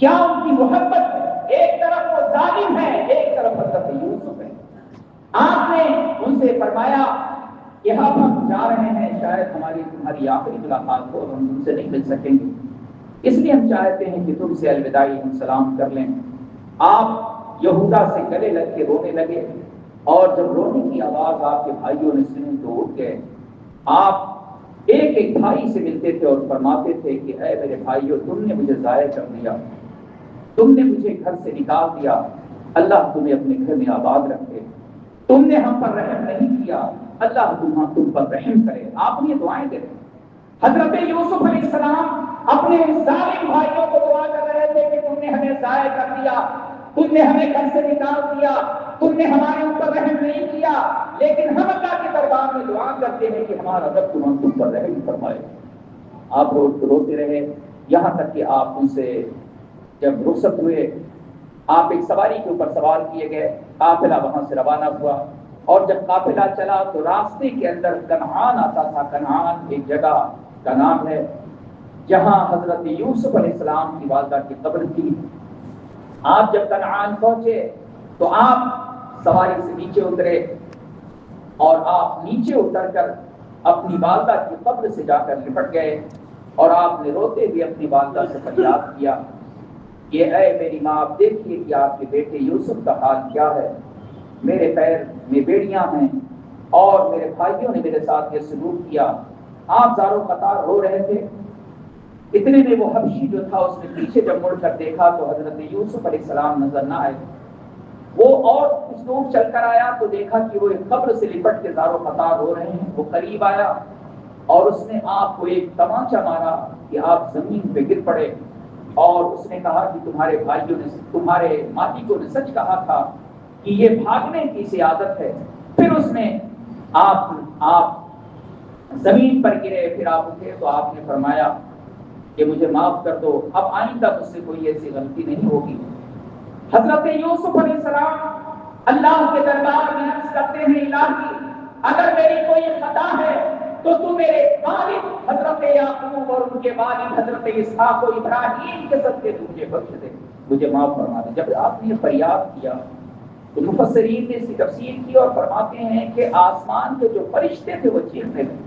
کیا ان کی محبت ہے. ایک طرف وہ ظالم ہے، ایک طرف حضرت یوسف ہے. آپ نے ان سے فرمایا کہ ہم جا رہے ہیں، شاید ہماری تمہاری آخری ملاقات ہو، ہم تم سے نہیں مل سکیں گے، اس لیے ہم چاہتے ہیں کہ تم سے الوداعی ہم سلام کر لیں. آپ یہودا سے گلے لگ کے رونے لگے اور جب رونے کی آواز آپ کے بھائیوں نے سنی تو اٹھ گئے. آپ ایک ایک بھائی سے ملتے تھے اور فرماتے تھے کہ اے میرے بھائیوں، تم نے مجھے ضائع کر دیا، تم نے مجھے گھر سے نکال دیا، اللہ تمہیں اپنے گھر میں آباد رکھے. تم نے ہم پر رحم نہیں کیا، اللہ تم پر رحم کرے. آپ نے دعائیں دے رہے. حضرت یوسف علیہ السلام اپنے ظالم بھائیوں کو دعا کر رہے تھے کہ تم نے ہمیں ضائع کر دیا، تم نے ہمیں گھر سے نکال دیا، تم نے ہمارے اوپر رحم نہیں کیا، لیکن ہم اللہ کے دربار میں دعا کرتے ہیں کہ ہمارا رب تم پر رحم فرمائے. آپ روتے رہے یہاں تک کہ آپ ان سے جب رخصت ہوئے آپ ایک سواری کے اوپر سوار کیے گئے. قافلہ وہاں سے روانہ ہوا اور جب قافلہ چلا تو راستے کے اندر کنعان آتا تھا. کنعان ایک جگہ کا نام ہے جہاں حضرت یوسف علیہ السلام کی والدہ کی قبر تھی. آپ جب کنعان پہنچے تو آپ سواری سے نیچے اترے اور آپ نیچے اتر کر اپنی والدہ کی قبر سے جا کر لپٹ گئے اور آپ نے روتے ہوئے اپنی والدہ سے فریاد کیا کہ اے میری ماں، آپ دیکھیے کہ آپ کے بیٹے یوسف کا حال کیا ہے، میرے پیر میں بیڑیاں ہیں اور میرے بھائیوں نے میرے ساتھ یہ سلوک کیا. آپ زاروں قطار رو رہے تھے. اتنے میں وہ حبشی جو تھا اس نے پیچھے جب مڑ کر دیکھا تو حضرت یوسف علیہ السلام نظر نہ آئے. وہ اور کچھ دور چل کر آیا تو دیکھا کہ وہ ایک قبر سے لپٹ کے زاروں قطار رو رہے ہیں. وہ قریب آیا اور اس نے آپ کو ایک تمانچہ مارا کہ آپ زمین پہ گر پڑے اور اس نے کہا کہ تمہارے بھائیوں نے، تمہارے ماتیوں نے سچ کہا تھا کہ یہ بھاگنے کی سی عادت ہے. پھر اس نے آپ زمین پر گرے، پھر آپ اٹھے تو آپ نے فرمایا کہ مجھے معاف کر دو، اب آئندہ مجھ سے کوئی ایسی غلطی نہیں ہوگی. حضرت یوسف علیہ السلام اللہ کے دربار میں عرض کرتے ہیں الہی اگر میری کوئی خطا ہے تو تو میرے والد حضرت یعقوب اور ان کے والد حضرت اسحاق و ابراہیم کے صدقے مجھے بخش دے، مجھے معاف فرما دے. جب آپ نے یہ فریاد کیا تو مفسرین نے اس کی تفسیر کی اور فرماتے ہیں کہ آسمان کے جو فرشتے تھے وہ چیخنے لگے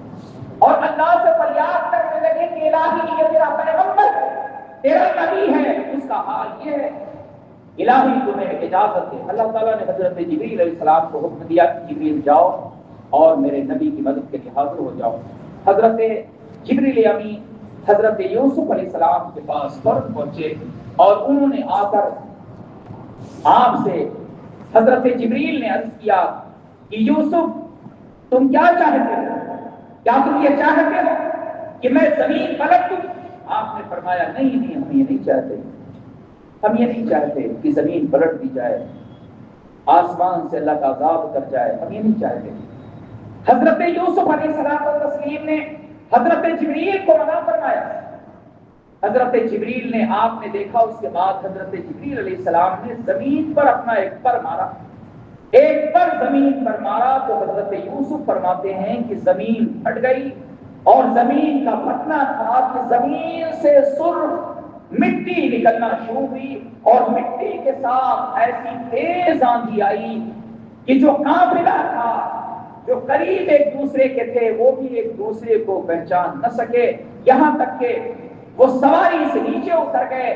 اور اللہ سے فریاد کرنے لگے کہ الہی یہ تیرا پیغمبر ہے، تیرا نبی ہے، اس کا حال یہ ہے، الہی تمہیں اجازت ہے. اللہ تعالیٰ نے حضرت جبریل علیہ السلام کو حکم دیا کہ جبریل جاؤ اور میرے نبی کی مدد کے لیے حاضر ہو جاؤ. حضرت جبریل امین حضرت یوسف علیہ السلام کے پاس فوراً پہنچے اور انہوں نے آ کر آپ سے حضرت جبریل نے عرض کیا کہ یوسف تم کیا چاہتے ہو؟ کیا تم یہ چاہتے ہو کہ میں زمین پلٹ دوں؟ آپ نے فرمایا نہیں نہیں، ہم یہ نہیں چاہتے، ہم یہ نہیں چاہتے کہ زمین پلٹ دی جائے، آسمان سے اللہ کا عذاب اتر جائے، ہم یہ نہیں چاہتے۔ حضرت یوسف علیہ السلام و تسلیم نے حضرت جبریل کو منع فرمایا۔ حضرت جبریل نے، آپ نے دیکھا اس کے بعد حضرت جبریل علیہ السلام نے زمین پر اپنا ایک پر مارا، ایک پر زمین پر مارا تو حضرت یوسف فرماتے ہیں کہ زمین پھٹ گئی، اور زمین کا پھٹنا تھا کہ زمین سے سرخ مٹی نکلنا شروع ہوئی، اور مٹی کے ساتھ ایسی تیز آندھی آئی کہ جو قافلہ تھا، جو قریب ایک دوسرے کے تھے، وہ بھی ایک دوسرے کو پہچان نہ سکے، یہاں تک کہ وہ سواری سے نیچے اتر گئے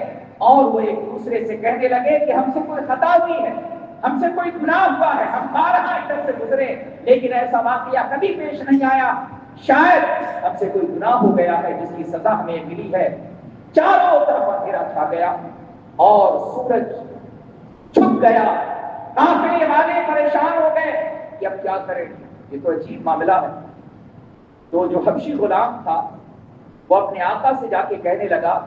اور وہ ایک دوسرے سے کہنے لگے کہ ہم سے کوئی خطا ہوئی ہے، ہم سے کوئی گناہ ہوا ہے، ہم بارہا ادھر سے گزرے لیکن ایسا واقعہ کبھی پیش نہیں آیا، شاید ہم سے کوئی گناہ ہو گیا ہے جس کی سزا ہمیں ملی ہے۔ چاروں طرف اندھیرا چھا گیا اور سورج چھپ گیا، قافلے والے پریشان ہو گئے کہ اب کیا کریں، یہ تو عجیب معاملہ ہے۔ تو جو حبشی غلام تھا وہ اپنے آقا سے جا کے کہنے لگا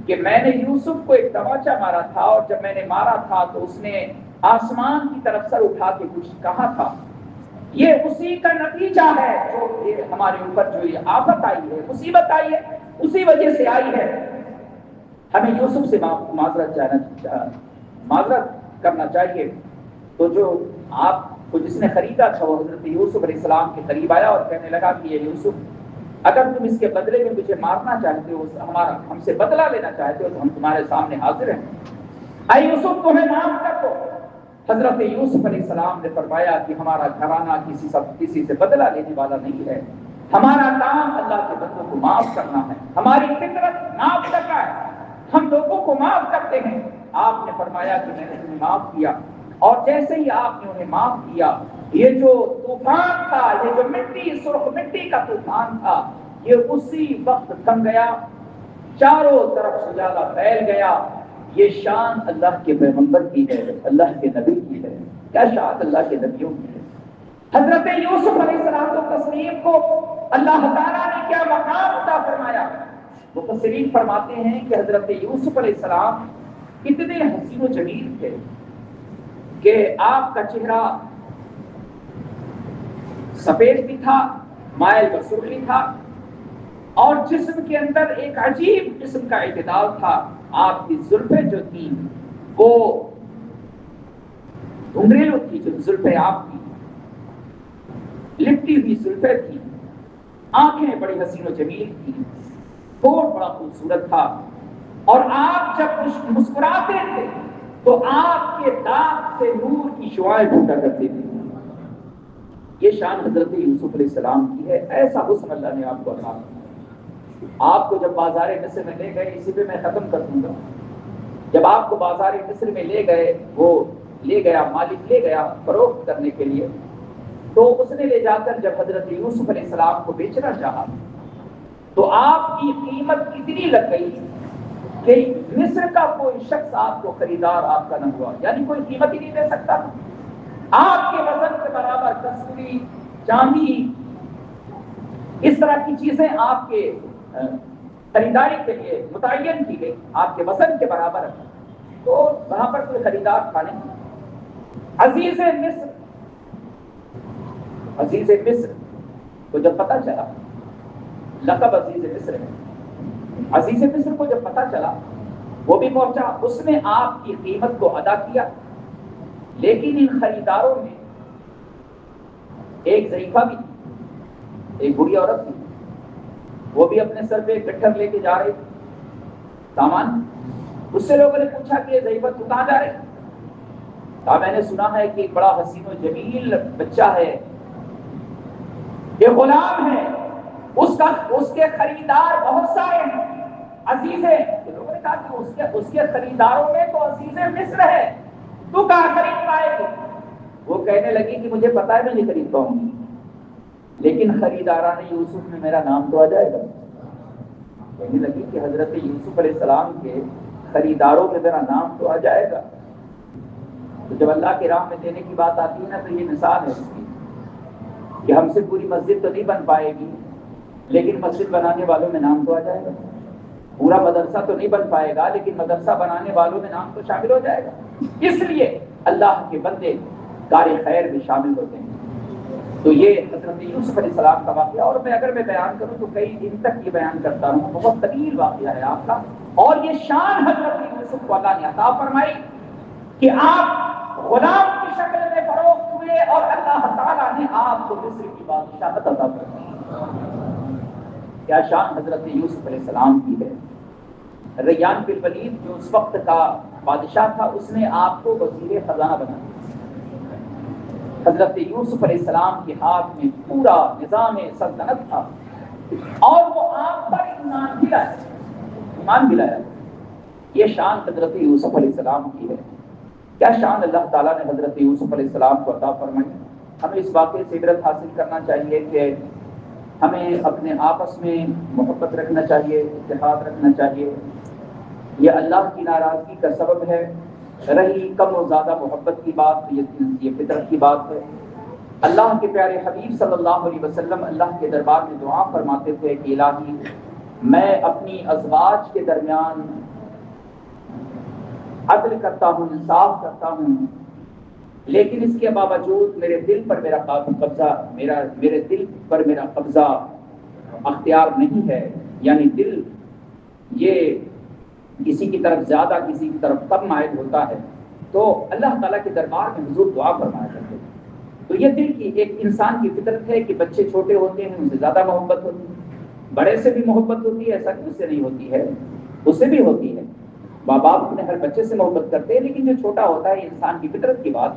کہ میں نے یوسف کو ایک تماچا مارا تھا، اور جب میں نے مارا تھا تو اس نے آسمان کی طرف سر اٹھا کے کچھ کہا تھا، یہ اسی کا نتیجہ ہے جو یہ ہمارے اوپر جو یہ آفت آئی ہے، مصیبت آئی ہے، اسی وجہ سے آئی ہے۔ ہمیں یوسف سے معذرت کرنا چاہیے۔ تو جو آپ کو جس نے خریدا تھا وہ حضرت یوسف علیہ السلام کے قریب آیا اور کہنے لگا کہ یہ یوسف، اگر تم اس کے بدلے میں مجھے مارنا چاہتے ہو، ہم سے بدلہ لینا چاہتے ہو تو ہم تمہارے سامنے حاضر ہیں، اے یوسف تمہیں معاف کر دو۔ حضرت یوسف علیہ السلام نے فرمایا کہ ہمارا گھرانہ کسی سے بدلہ لینے والا نہیں ہے، ہمارا کام اللہ کے بندوں کو معاف کرنا ہے، ہماری فطرت معاف کرنا ہے، ہم لوگوں کو معاف کرتے ہیں۔ آپ نے فرمایا کہ میں نے تمہیں معاف کیا، اور جیسے ہی آپ نے انہیں معاف کیا، یہ جو طوفان تھا، یہ جو سرخ مٹی کا طوفان تھا، یہ اسی وقت تھم گیا، چاروں طرف سجادہ پھیل گیا۔ یہ شان اللہ کے پیغمبر کی ہے، اللہ کے نبی کی ہے، کیا شان اللہ کے نبیوں کی ہے۔ حضرت یوسف علیہ السلام و تسلیم کو اللہ تعالیٰ نے کیا مقام عطا فرمایا۔ مفسرین فرماتے ہیں کہ حضرت یوسف علیہ السلام اتنے حسین و جمیل تھے کہ آپ کا چہرہ سفید بھی تھا، مائل و سرخی تھا، اور جسم کے اندر ایک عجیب قسم کا اعتدال تھا۔ آپ کی زلفیں جو تھیں وہ گھنگریلو تھی، جو زلفیں آپ کی لپٹی ہوئی زلفیں تھیں، آنکھیں بڑی حسین و جمیل تھیں، ہونٹ بڑا خوبصورت تھا، اور آپ جب مسکراتے تھے تو آپ کے دانت سے نور کی شعاعیں پھوٹا کرتی تھی۔ یہ شان حضرت یوسف علیہ السلام کی ہے، ایسا حسن اللہ نے آپ کو عطا کیا۔ آپ کو جب بازار مصر میں لے گئے، اسی پہ میں ختم کر دوں گا، جب آپ کو بازار مصر میں لے گئے، وہ لے گیا، مالک لے گیا فروخت کرنے کے لیے، تو اس نے لے جا کر جب حضرت یوسف علیہ السلام کو بیچنا چاہا تو آپ کی قیمت اتنی لگ گئی کہ مصر کا کوئی شخص آپ کو خریدار آپ کا نہ ہوا، یعنی کوئی قیمت ہی نہیں دے سکتا۔ آپ کے وزن کے برابر کسوری، چاندی، اس طرح کی چیزیں آپ کے خریداری کے لیے متعین کی گئی، آپ کے وزن کے برابر، تو وہاں پر کوئی خریدار تھا نہیں۔ عزیز مصر کو جب پتہ چلا، لقب عزیز مصر ہے، عزیز مصر کو جب پتہ چلا وہ بھی پہنچا، اس نے آپ کی قیمت کو ادا کیا، لیکن ان خریداروں میں ایک ضعیفہ بھی تھی، ایک بڑی عورت تھی، وہ بھی اپنے سر پہ گٹھر لے کے جا رہی سامان۔ اس سے لوگوں نے پوچھا کہ یہ ضعیفہ تو کہاں جا رہے؟ کہا میں نے سنا ہے کہ ایک بڑا حسین و جمیل بچہ ہے، یہ غلام ہے، اس کے خریدار بہت سارے ہیں، عزیز ہے۔ لوگوں نے کہا کہ اس کے خریداروں میں تو عزیز مصر ہے، تو کہاں خرید پائے گی؟ وہ کہنے لگی کہ مجھے پتا ہے میں نہیں خرید پاؤں گی، لیکن خریداران یوسف میں میرا نام تو آ جائے گا۔ کہنے لگی کہ حضرت یوسف علیہ السلام کے خریداروں میں میرا نام تو آ جائے گا۔ تو جب اللہ کی راہ میں دینے کی بات آتی ہے نا، تو یہ مثال ہے اس کی کہ ہم سے پوری مسجد تو نہیں بن پائے گی، لیکن مسجد بنانے والوں میں نام تو آ جائے گا. پورا مدرسہ تو نہیں بن پائے گا لیکن مدرسہ بنانے والوں میں نام تو شامل ہو جائے گا. اس لیے اللہ کے بندے کار خیر میں شامل ہوتے ہیں. تو یہ حضرت یوسف علیہ السلام کا واقعہ، اور اگر میں بیان کروں تو کئی دن تک یہ بیان کرتا ہوں، بہت طویل واقعہ ہے آپ کا. اور یہ شان حضرت یوسف کو اللہ نے عطا فرمائی کہ آپ غلام کی شکل میں فروخت ہوئے اور اللہ تعالیٰ نے آپ کو مصر کی بادشاہت عطا فرمائی. کیا شان حضرت یوسف علیہ السلام کی ہے. ریان بن ولید جو اس وقت کا بادشاہ تھا، اس نے آپ کو وزیر خزانہ بنایا. حضرت یوسف علیہ السلام کے ہاتھ میں پورا نظام سلطنت تھا اور وہ آپ پر ایمان بھی لایا. یہ شان حضرت یوسف علیہ السلام کی ہے. کیا شان اللہ تعالیٰ نے حضرت یوسف علیہ السلام کو عطا فرمائی. ہمیں اس واقعے سے عبرت حاصل کرنا چاہیے کہ ہمیں اپنے آپس میں محبت رکھنا چاہیے، اتحاد رکھنا چاہیے. یہ اللہ کی ناراضگی کا سبب ہے. رہی کم و زیادہ محبت کی بات، یہ فطرت کی بات ہے. اللہ کے پیارے حبیب صلی اللہ علیہ وسلم اللہ کے دربار میں دعا فرماتے تھے کہ الہی میں اپنی ازواج کے درمیان عدل کرتا ہوں، انصاف کرتا ہوں، لیکن اس کے باوجود میرے دل پر میرا قبضہ اختیار نہیں ہے. یعنی دل یہ کسی کی طرف زیادہ کسی کی طرف کم مائل ہوتا ہے. تو اللہ تعالیٰ کے دربار میں حضور دعا فرمایا کرتے. تو یہ دل کی ایک انسان کی فطرت ہے کہ بچے چھوٹے ہوتے ہیں ان سے زیادہ محبت ہوتی ہے، بڑے سے بھی محبت ہوتی ہے. ایسا کس سے نہیں ہوتی ہے، اس سے بھی ہوتی ہے. ماں باپ اپنے ہر بچے سے محبت کرتے ہیں، لیکن جو چھوٹا ہوتا ہے انسان کی فطرت کی بات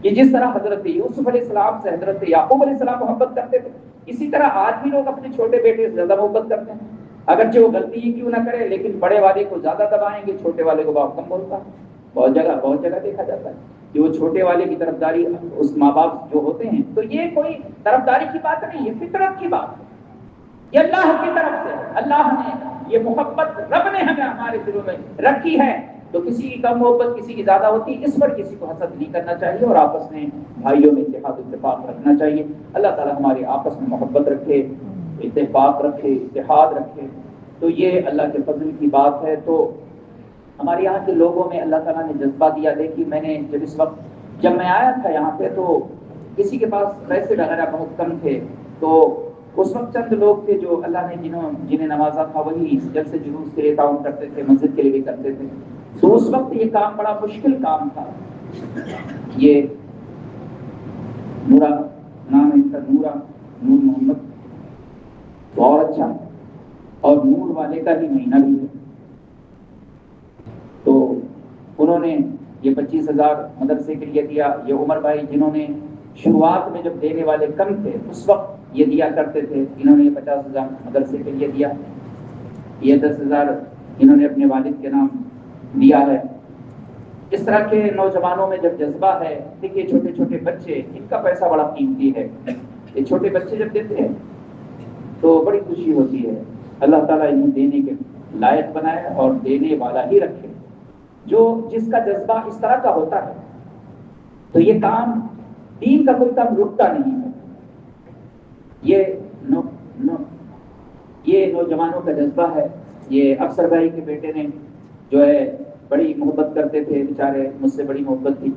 کہ جس طرح حضرت یوسف علیہ السلام سے حضرت یعقوب علیہ السلام محبت کرتے تھے، اسی طرح آج بھی لوگ اپنے چھوٹے بیٹے سے زیادہ محبت کرتے ہیں. اگرچہ وہ غلطی ہی کیوں نہ کرے، لیکن بڑے والے کو زیادہ دبائیں گے، چھوٹے والے کو بہت کم بولتا ہے. بہت جگہ دیکھا جاتا ہے کہ وہ چھوٹے والے کی طرفداری اس ماں باپ جو ہوتے ہیں. تو یہ کوئی طرفداری کی بات نہیں، یہ فطرت کی بات ہے. یہ اللہ کی طرف سے اللہ نے یہ محبت رب نے ہمیں ہمارے دلوں میں رکھی ہے. تو کسی کی کم محبت کسی کی زیادہ ہوتی، اس پر کسی کو حسد نہیں کرنا چاہیے اور آپس میں بھائیوں میں اتفاق رکھنا چاہیے. اللہ تعالیٰ ہمارے آپس میں محبت رکھے، اتفاق رکھے، اتحاد رکھے. تو یہ اللہ کے فضل کی بات ہے. تو ہمارے یہاں کے لوگوں میں اللہ تعالیٰ نے جذبہ دیا. دیکھیے میں نے جب میں آیا تھا یہاں پہ تو کسی کے پاس پیسے وغیرہ بہت کم تھے. تو اس وقت چند لوگ تھے جو اللہ نے جنہیں نوازا تھا وہی جلسے جلوس کے لیے تعاون کرتے تھے، مسجد کے لیے بھی کرتے تھے. تو اس وقت یہ کام بڑا مشکل کام تھا. یہ نورا نام ہے اس کا، نور محمد، بہت اچھا، اور نور والے کا ہی مہینہ بھی ہے. تو انہوں نے یہ 25,000 مدرسے کے لیے دیا. یہ عمر بھائی جنہوں نے شروعات میں جب دینے والے کم تھے اس وقت یہ دیا کرتے تھے، انہوں نے یہ 50,000 مدرسے کے لیے دیا. یہ 10,000 انہوں نے اپنے والد کے نام دیا ہے. اس طرح کے نوجوانوں میں جب جذبہ ہے، دیکھیے چھوٹے چھوٹے بچے، ان کا پیسہ بڑا قیمتی ہے. یہ چھوٹے بچے جب دیتے ہیں تو بڑی خوشی ہوتی ہے. اللہ تعالیٰ انہیں دینے کے لائق بنائے اور دینے والا ہی رکھے. جس کا جذبہ اس طرح کا ہوتا ہے تو یہ کام دین کا کوئی کام رکتا نہیں ہے. یہ نوجوانوں کا جذبہ ہے. یہ افسر بھائی کے بیٹے نے جو ہے بڑی محبت کرتے تھے، بیچارے مجھ سے بڑی محبت تھی،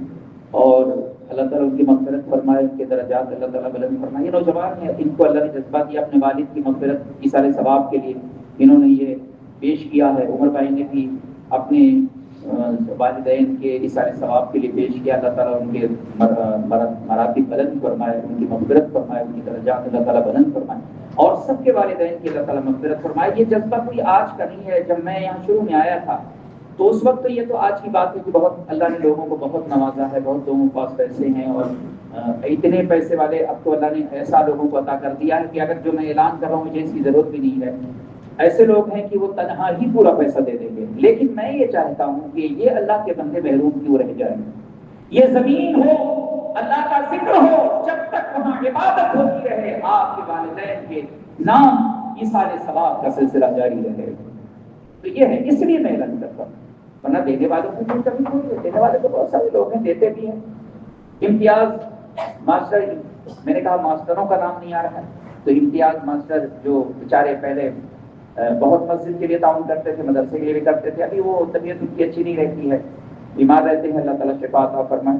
اور اللہ تعالیٰ ان کی مغفرت فرمائے، ان کے درجات اللہ تعالیٰ بلند فرمائے. یہ نوجوان ہیں، ان کو اللہ نے جذبہ دیا اپنے والد کی مغفرت کی سارے ثواب کے لیے. انہوں نے یہ پیش کیا ہے. عمر بھائی نے بھی اپنے والدین کے اِسارے ثواب کے لیے پیش کیا. اللہ تعالیٰ ان کے مراتب بلند فرمائے، ان کی مغفرت فرمائے، ان کی درجات اللہ تعالیٰ بلند فرمائے، اور سب کے والدین کی اللہ تعالیٰ مغفرت فرمائے. یہ جذبہ کوئی آج کا نہیں ہے. جب میں یہاں شروع میں آیا تھا تو اس وقت یہ تو آج کی بات ہے کہ بہت اللہ نے لوگوں کو بہت نوازا ہے، بہت لوگوں کے پاس پیسے ہیں، اور اتنے پیسے والے اب تو اللہ نے ایسا لوگوں کو عطا کر دیا ہے کہ اگر جو میں اعلان کر رہا ہوں مجھے اس کی ضرورت بھی نہیں ہے. ایسے لوگ ہیں کہ وہ تنہا ہی پورا پیسہ دے دیں گے. لیکن میں یہ چاہتا ہوں کہ یہ اللہ کے بندے محروم کیوں رہ جائیں. یہ زمین ہو، اللہ کا ذکر ہو، جب تک وہاں عبادت ہوتی رہے، آپ کے والدین کے نام ایصال ثواب کا سلسلہ جاری رہے. تو یہ ہے، اس لیے میں اعلان کرتا ہوں. ورنہ دینے والوں کو کوئی کمی نہیں ہے. دینے والے تو بہت سارے لوگ ہیں، دیتے بھی ہیں. امتیاز ماسٹر، میں نے کہا ماسٹروں کا نام نہیں آ رہا ہے. تو امتیاز ماسٹر جو بیچارے پہلے بہت مسجد کے لیے تعاون کرتے تھے، مدرسے کے لیے بھی کرتے تھے، ابھی وہ طبیعت ان کی اچھی نہیں رہتی ہے، بیمار رہتے ہیں، اللہ تعالیٰ شفا عطا فرمائے۔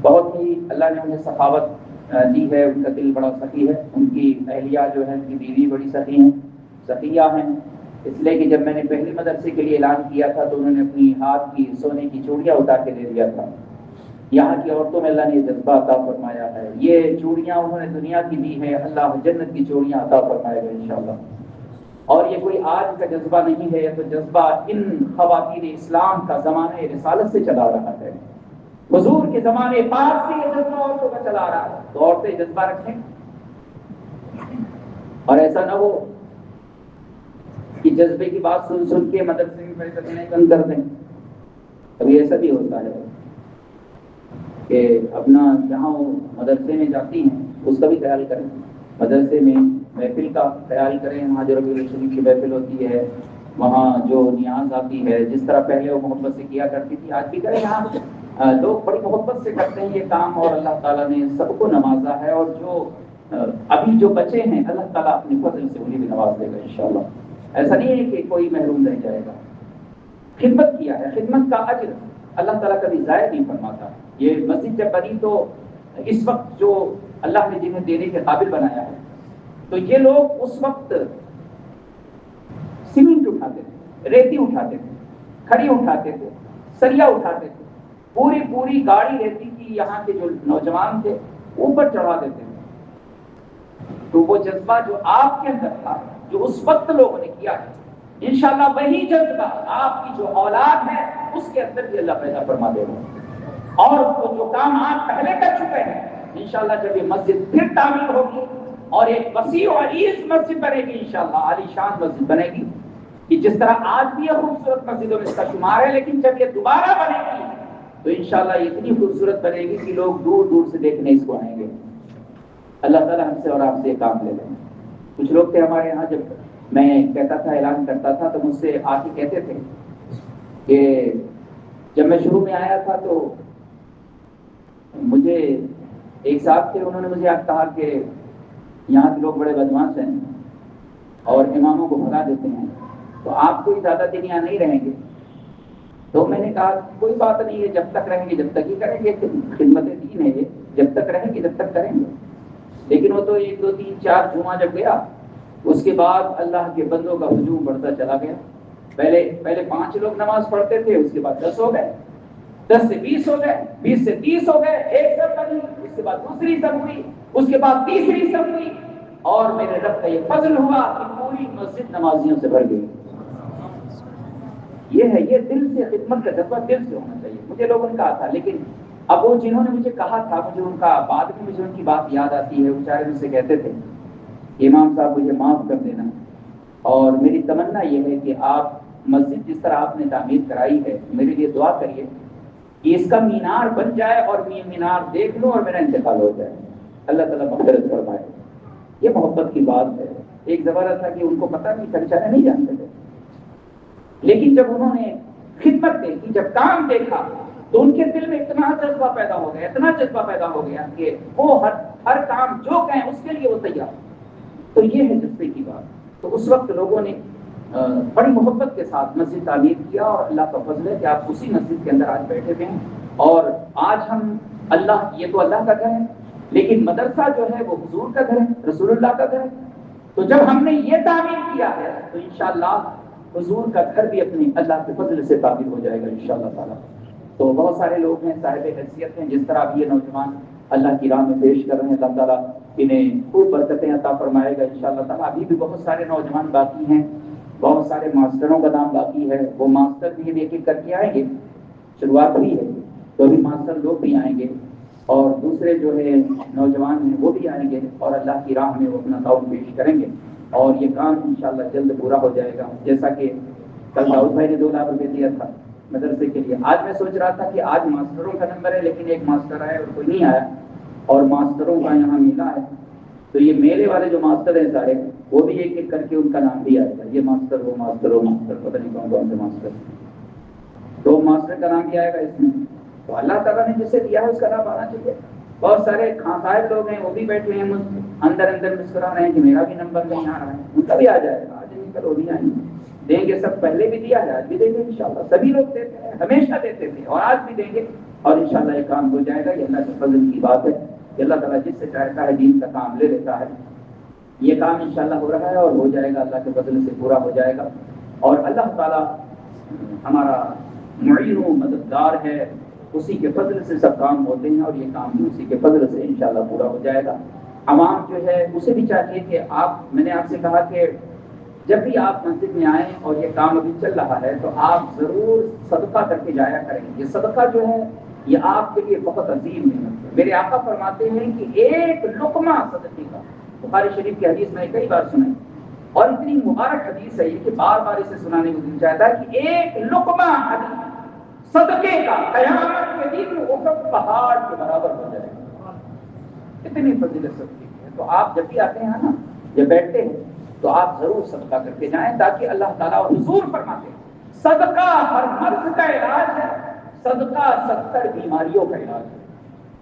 بہت ہی اللہ نے انہیں سخاوت دی ہے، ان کا دل بڑا سخی ہے، ان کی اہلیہ جو ہے، ان کی بیوی بڑی سخی ہیں، سخیہ ہیں، اس لیے کہ جب میں نے پہلے مدرسے کے لیے اعلان کیا تھا تو انہوں نے اپنی ہاتھ کی سونے کی چوڑیاں اتار کے دے دیا تھا۔ یہاں کی عورتوں میں اللہ نے یہ جذبہ عطا فرمایا ہے، یہ چوڑیاں انہوں نے دنیا کی دی ہے، اللہ جنت کی چوڑیاں عطا فرمائے گا انشاءاللہ۔ اور یہ کوئی آج کا جذبہ نہیں ہے، یہ تو جذبہ ان خواتین اسلام کا زمانہ رسالت سے چلا رہا ہے، حضور کے زمانے پاک سے یہ جذبہ عورتوں کا چلا رہا ہے، تو عورتیں جذبہ رکھیں اور ایسا نہ ہو کہ جذبے کی بات سن سن کے مدرسے میں پڑھنے بند کر دیں۔ ابھی ایسا بھی ہوتا ہے کہ اپنا جہاں وہ مدرسے میں جاتی ہیں اس کا بھی خیال کریں، مدرسے میں محفل کا خیال کریں، وہاں جو ربیع شریف کی محفل ہوتی ہے، وہاں جو نیاز آتی ہے، جس طرح پہلے وہ محبت سے کیا کرتی تھی آج بھی کریں۔ یہاں لوگ بڑی محبت سے کرتے ہیں یہ کام، اور اللہ تعالیٰ نے سب کو نوازا ہے، اور جو ابھی جو بچے ہیں اللہ تعالیٰ اپنے فضل سے انہیں بھی نواز دے گا انشاءاللہ۔ ایسا نہیں ہے کہ کوئی محروم رہ جائے گا۔ خدمت کیا ہے، خدمت کا اجر اللہ تعالیٰ کبھی ضائع نہیں فرماتا۔ یہ مسجد جب بنی تو اس وقت جو اللہ نے جنہیں دینے کے قابل بنایا ہے، تو یہ لوگ اس وقت سیمنٹ اٹھاتے تھے، ریتی اٹھاتے تھے، کھڑی اٹھاتے تھے، سریا اٹھاتے تھے، پوری گاڑی ریتی کی یہاں کے جو نوجوان تھے اوپر چڑھا دیتے تھے۔ تو وہ جذبہ جو آپ کے اندر تھا، جو اس وقت لوگوں نے کیا ہے، انشاءاللہ وہی جذبہ آپ کی جو اولاد ہے اس کے اندر بھی اللہ پیدا فرما دے گا۔ اور وہ جو کام آپ پہلے کر چکے ہیں، انشاءاللہ جب یہ مسجد پھر تعمیر ہوگی اور ایک وسیع و عریض مسجد بنے گی، انشاءاللہ عالی شان مسجد بنے گی، کہ جس طرح آج بھی یہ خوبصورت مسجدوں میں اس کا شمار ہے، لیکن جب یہ دوبارہ بنے گی تو انشاءاللہ یہ اتنی خوبصورت بنے گی کہ لوگ دور دور سے دیکھنے اس کو آئیں گے۔ اللہ تعالیٰ ہم سے اور آپ سے یہ کام لے لیں۔ کچھ لوگ تھے ہمارے یہاں، جب میں کہتا تھا، اعلان کرتا تھا، تو مجھ سے آ کے کہتے تھے کہ جب میں شروع میں آیا تھا تو مجھے ایک صاحب تھے، انہوں نے مجھے کہا کہ یہاں کے لوگ بڑے بدماش ہیں اور اماموں کو بھگا دیتے ہیں، تو آپ کوئی زیادہ دن یہاں نہیں رہیں گے۔ تو میں نے کہا کوئی بات نہیں ہے، جب تک رہیں گے جب تک ہی کریں گے، خدمت دین ہے یہ، جب تک رہیں گے جب تک کریں گے۔ لیکن وہ تو 1 2 3 4 جمعہ جب گیا، اس کے بعد اللہ کے بندوں کا ہجوم بڑھتا چلا گیا۔ پہلے 5 لوگ نماز پڑھتے تھے، اس کے بعد 10 ہو گئے، 10 سے 20 ہو گئے، 20 سے 30 ہو گئے، ایک سب بنی، اس کے بعد دوسری سب ہوئی، اس کے بعد تیسری سب ہوئی، اور میرے رب کا یہ فضل ہوا کہ پوری مسجد نمازیوں سے بھر گئی۔ یہ دل سے خدمت کا جذبہ دل سے ہونا چاہیے۔ مجھے لوگوں نے کہا تھا، لیکن اب وہ جنہوں نے مجھے کہا تھا، مجھے ان کا بعد میں مجھے ان کی بات یاد آتی ہے، وہ بیچارے مجھ سے کہتے تھے امام صاحب مجھے معاف کر دینا، اور میری تمنا یہ ہے کہ آپ مسجد جس طرح آپ نے تعمیر کرائی ہے، میرے لیے دعا کریے کہ اس کا مینار بن جائے اور مینار دیکھ لوں اور میرا انتقال ہو جائے، اللہ تعالیٰ مغفرت فرمائے۔ یہ محبت کی بات ہے۔ ایک زمانہ تھا کہ ان کو پتہ نہیں تھا، بیچارے نہیں جانتے تھے، لیکن جب انہوں نے خدمت دیکھی، جب کام دیکھا، تو ان کے دل میں اتنا جذبہ پیدا ہو گیا، اتنا جذبہ پیدا ہو گیا کہ وہ ہر کام جو کہیں اس کے لیے وہ تیار۔ تو یہ ہے جذبے کی بات۔ تو اس وقت لوگوں نے بڑی محبت کے ساتھ مسجد تعمیر کیا، اور اللہ کا فضل ہے کہ آپ اسی مسجد کے اندر آج بیٹھے ہوئے ہیں، اور آج ہم یہ تو اللہ کا گھر ہے، لیکن مدرسہ جو ہے وہ حضور کا گھر ہے، رسول اللہ کا گھر ہے۔ تو جب ہم نے یہ تعمیر کیا ہے تو انشاءاللہ حضور کا گھر بھی اپنے اللہ کے فضل سے تعمیر ہو جائے گا انشاءاللہ تعالیٰ۔ تو بہت سارے لوگ ہیں، صاحب حیثیت ہیں، جس طرح اب یہ نوجوان اللہ کی راہ میں پیش کر رہے ہیں، اللہ تعالیٰ انہیں خوب برکتیں عطا فرمائے گا انشاءاللہ تعالیٰ۔ ابھی بھی بہت سارے نوجوان باقی ہیں، بہت سارے ماسٹروں کا نام باقی ہے، وہ ماسٹر بھی ایک ایک کر کے آئیں گے، شروعات ہوئی ہے، تو ابھی ماسٹر لوگ بھی آئیں گے، اور دوسرے جو ہے نوجوان ہیں وہ بھی آئیں گے، اور اللہ کی راہ میں وہ اپنا تعاون پیش کریں گے، اور یہ کام انشاءاللہ جلد پورا ہو جائے گا۔ جیسا کہ کل داؤد بھائی نے 2 لاکھ روپے دیا تھا مدرسے کے لیے، آج میں سوچ رہا تھا کہ آج ماسٹروں کا نمبر ہے، لیکن ایک ماسٹر آیا اور کوئی نہیں آیا، اور ماسٹروں کا یہاں میلہ ہے، تو یہ میلے والے جو ماسٹر ہیں سارے، وہ بھی ایک ایک کر کے ان کا نام بھی آئے گا، یہ ماسٹر وہ ماسٹر وہ ماسٹر، پتہ نہیں کون کون سے ماسٹر، تو ماسٹر کا نام بھی آئے گا اس میں۔ تو اللہ تعالیٰ نے جسے دیا ہے اس کا نام آنا چاہیے۔ بہت سارے خان صاحب لوگ ہیں وہ بھی بیٹھے ہیں اندر مسکرا رہے ہیں کہ میرا بھی نمبر نہیں آ رہا ہے، ان کا بھی آ جائے گا، آج نہیں کل وہ بھی آئیں گے، دیں گے سب، پہلے بھی دیا ہے آج بھی دیں گے انشاءاللہ، سبھی لوگ دیتے ہیں، ہمیشہ دیتے تھے اور آج بھی دیں گے، اور انشاءاللہ یہ کام ہو جائے گا۔ یہ اللہ کے فضل کی بات ہے کہ اللہ تعالیٰ جس سے چاہتا ہے دین کا کام لے لیتا ہے۔ یہ کام انشاءاللہ ہو رہا ہے اور ہو جائے گا، اللہ کے فضل سے پورا ہو جائے گا، اور اللہ تعالیٰ ہمارا معین و مددگار ہے، اسی کے فضل سے سب کام ہوتے ہیں، اور یہ کام بھی اسی کے فضل سے انشاءاللہ پورا ہو جائے گا۔ عوام جو ہے اسے بھی چاہیے کہ میں نے آپ سے کہا کہ جب بھی آپ مسجد میں آئیں اور یہ کام ابھی چل رہا ہے تو آپ ضرور صدقہ کر کے جایا کریں۔ یہ صدقہ جو ہے یہ آپ کے لیے بہت عظیم نعمت ہے۔ میرے آقا فرماتے ہیں کہ ایک لقمہ صدقے کا، بخاری شریف کی حدیث میں کئی بار سنائی، اور اتنی مبارک حدیث ہے یہ کہ بار بار اسے سنانے کو دل چاہتا ہے کہ ایک لقمہ صدقے کا قیامت کے دن احد پہاڑ کے برابر ہو جائے گا۔ اتنی فضیلت صدقے کی ہے، تو آپ جب بھی آتے ہیں نا یا بیٹھتے ہیں تو آپ ضرور صدقہ کر کے جائیں، تاکہ اللہ تعالیٰ اور حضور فرماتے ہیں صدقہ ہر مرض کا علاج ہے، صدقہ 70 بیماریوں کا علاج ہے،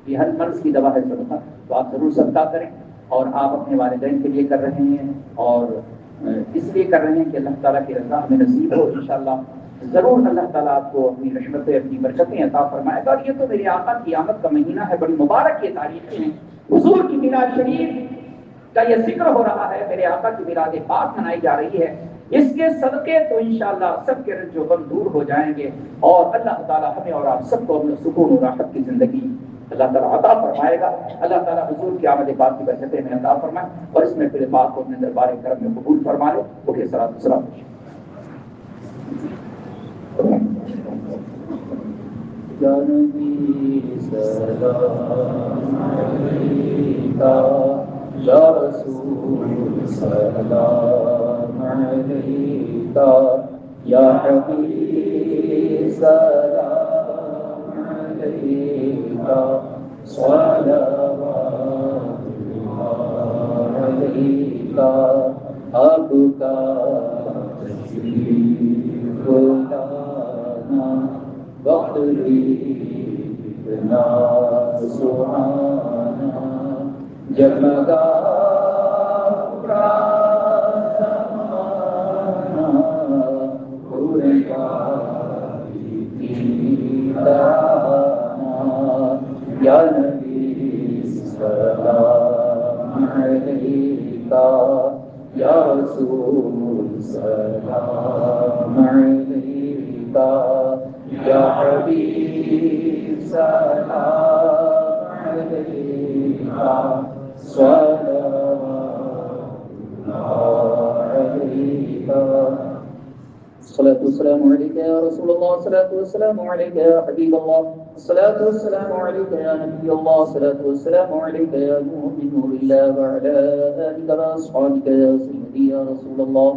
یہ ہر مرض کی دوا ہے صدقہ۔ تو آپ ضرور صدقہ کریں، اور آپ اپنے والدین کے لیے کر رہے ہیں اور اس لیے کر رہے ہیں کہ اللہ تعالیٰ کی رضا ہمیں نصیب ہو، انشاءاللہ ضرور اللہ تعالیٰ آپ کو اپنی رحمتیں اپنی برکتیں عطا فرمائے گا۔ اور یہ تو میرے آقا کی آمد کا مہینہ ہے، بڑی مبارک یہ تاریخیں ہیں، حضور کی میلاد شریف کا یہ ذکر ہو رہا ہے، میرے آقا کی میلاد پاک منائی جا رہی ہے، اس کے صدقے تو انشاءاللہ سب کے رنج و غم دور ہو جائیں گے، اور اللہ تعالیٰ ہمیں اور آپ سب کو اپنے سکون و راحت کی زندگی اللہ تعالیٰ عطا فرمائے گا۔ اللہ تعالیٰ حضور کی آمد پاک کی برکتیں میں عطا فرمائے، اور اس میں پھر پاک کو اپنے دربار کرم میں قبول فرما لے۔ اوکے، السلام
یا نبی سلام علیکہ، یا رسول سلام علیکہ، یا حبیب سلام علیکہ، صلوات اللہ علیکہ، آپ کا تشریف لانا وقریبنا سبحانا، جگمگا پورا زمانہ، پورے کی ترانا، یا نبی سلام علیکہ، یا رسول سلام علیکہ، یا حبیب سلام علیکہ، صلوات اللہ علیکہ۔ الصلاة والسلام عليك يا رسول الله، الصلاة والسلام عليك يا حبيب الله، الصلاة والسلام عليك يا نبي الله، الصلاة والسلام عليك يا نور من نور الله، وعلى آلك وأصحابك يا سيدي يا رسول الله۔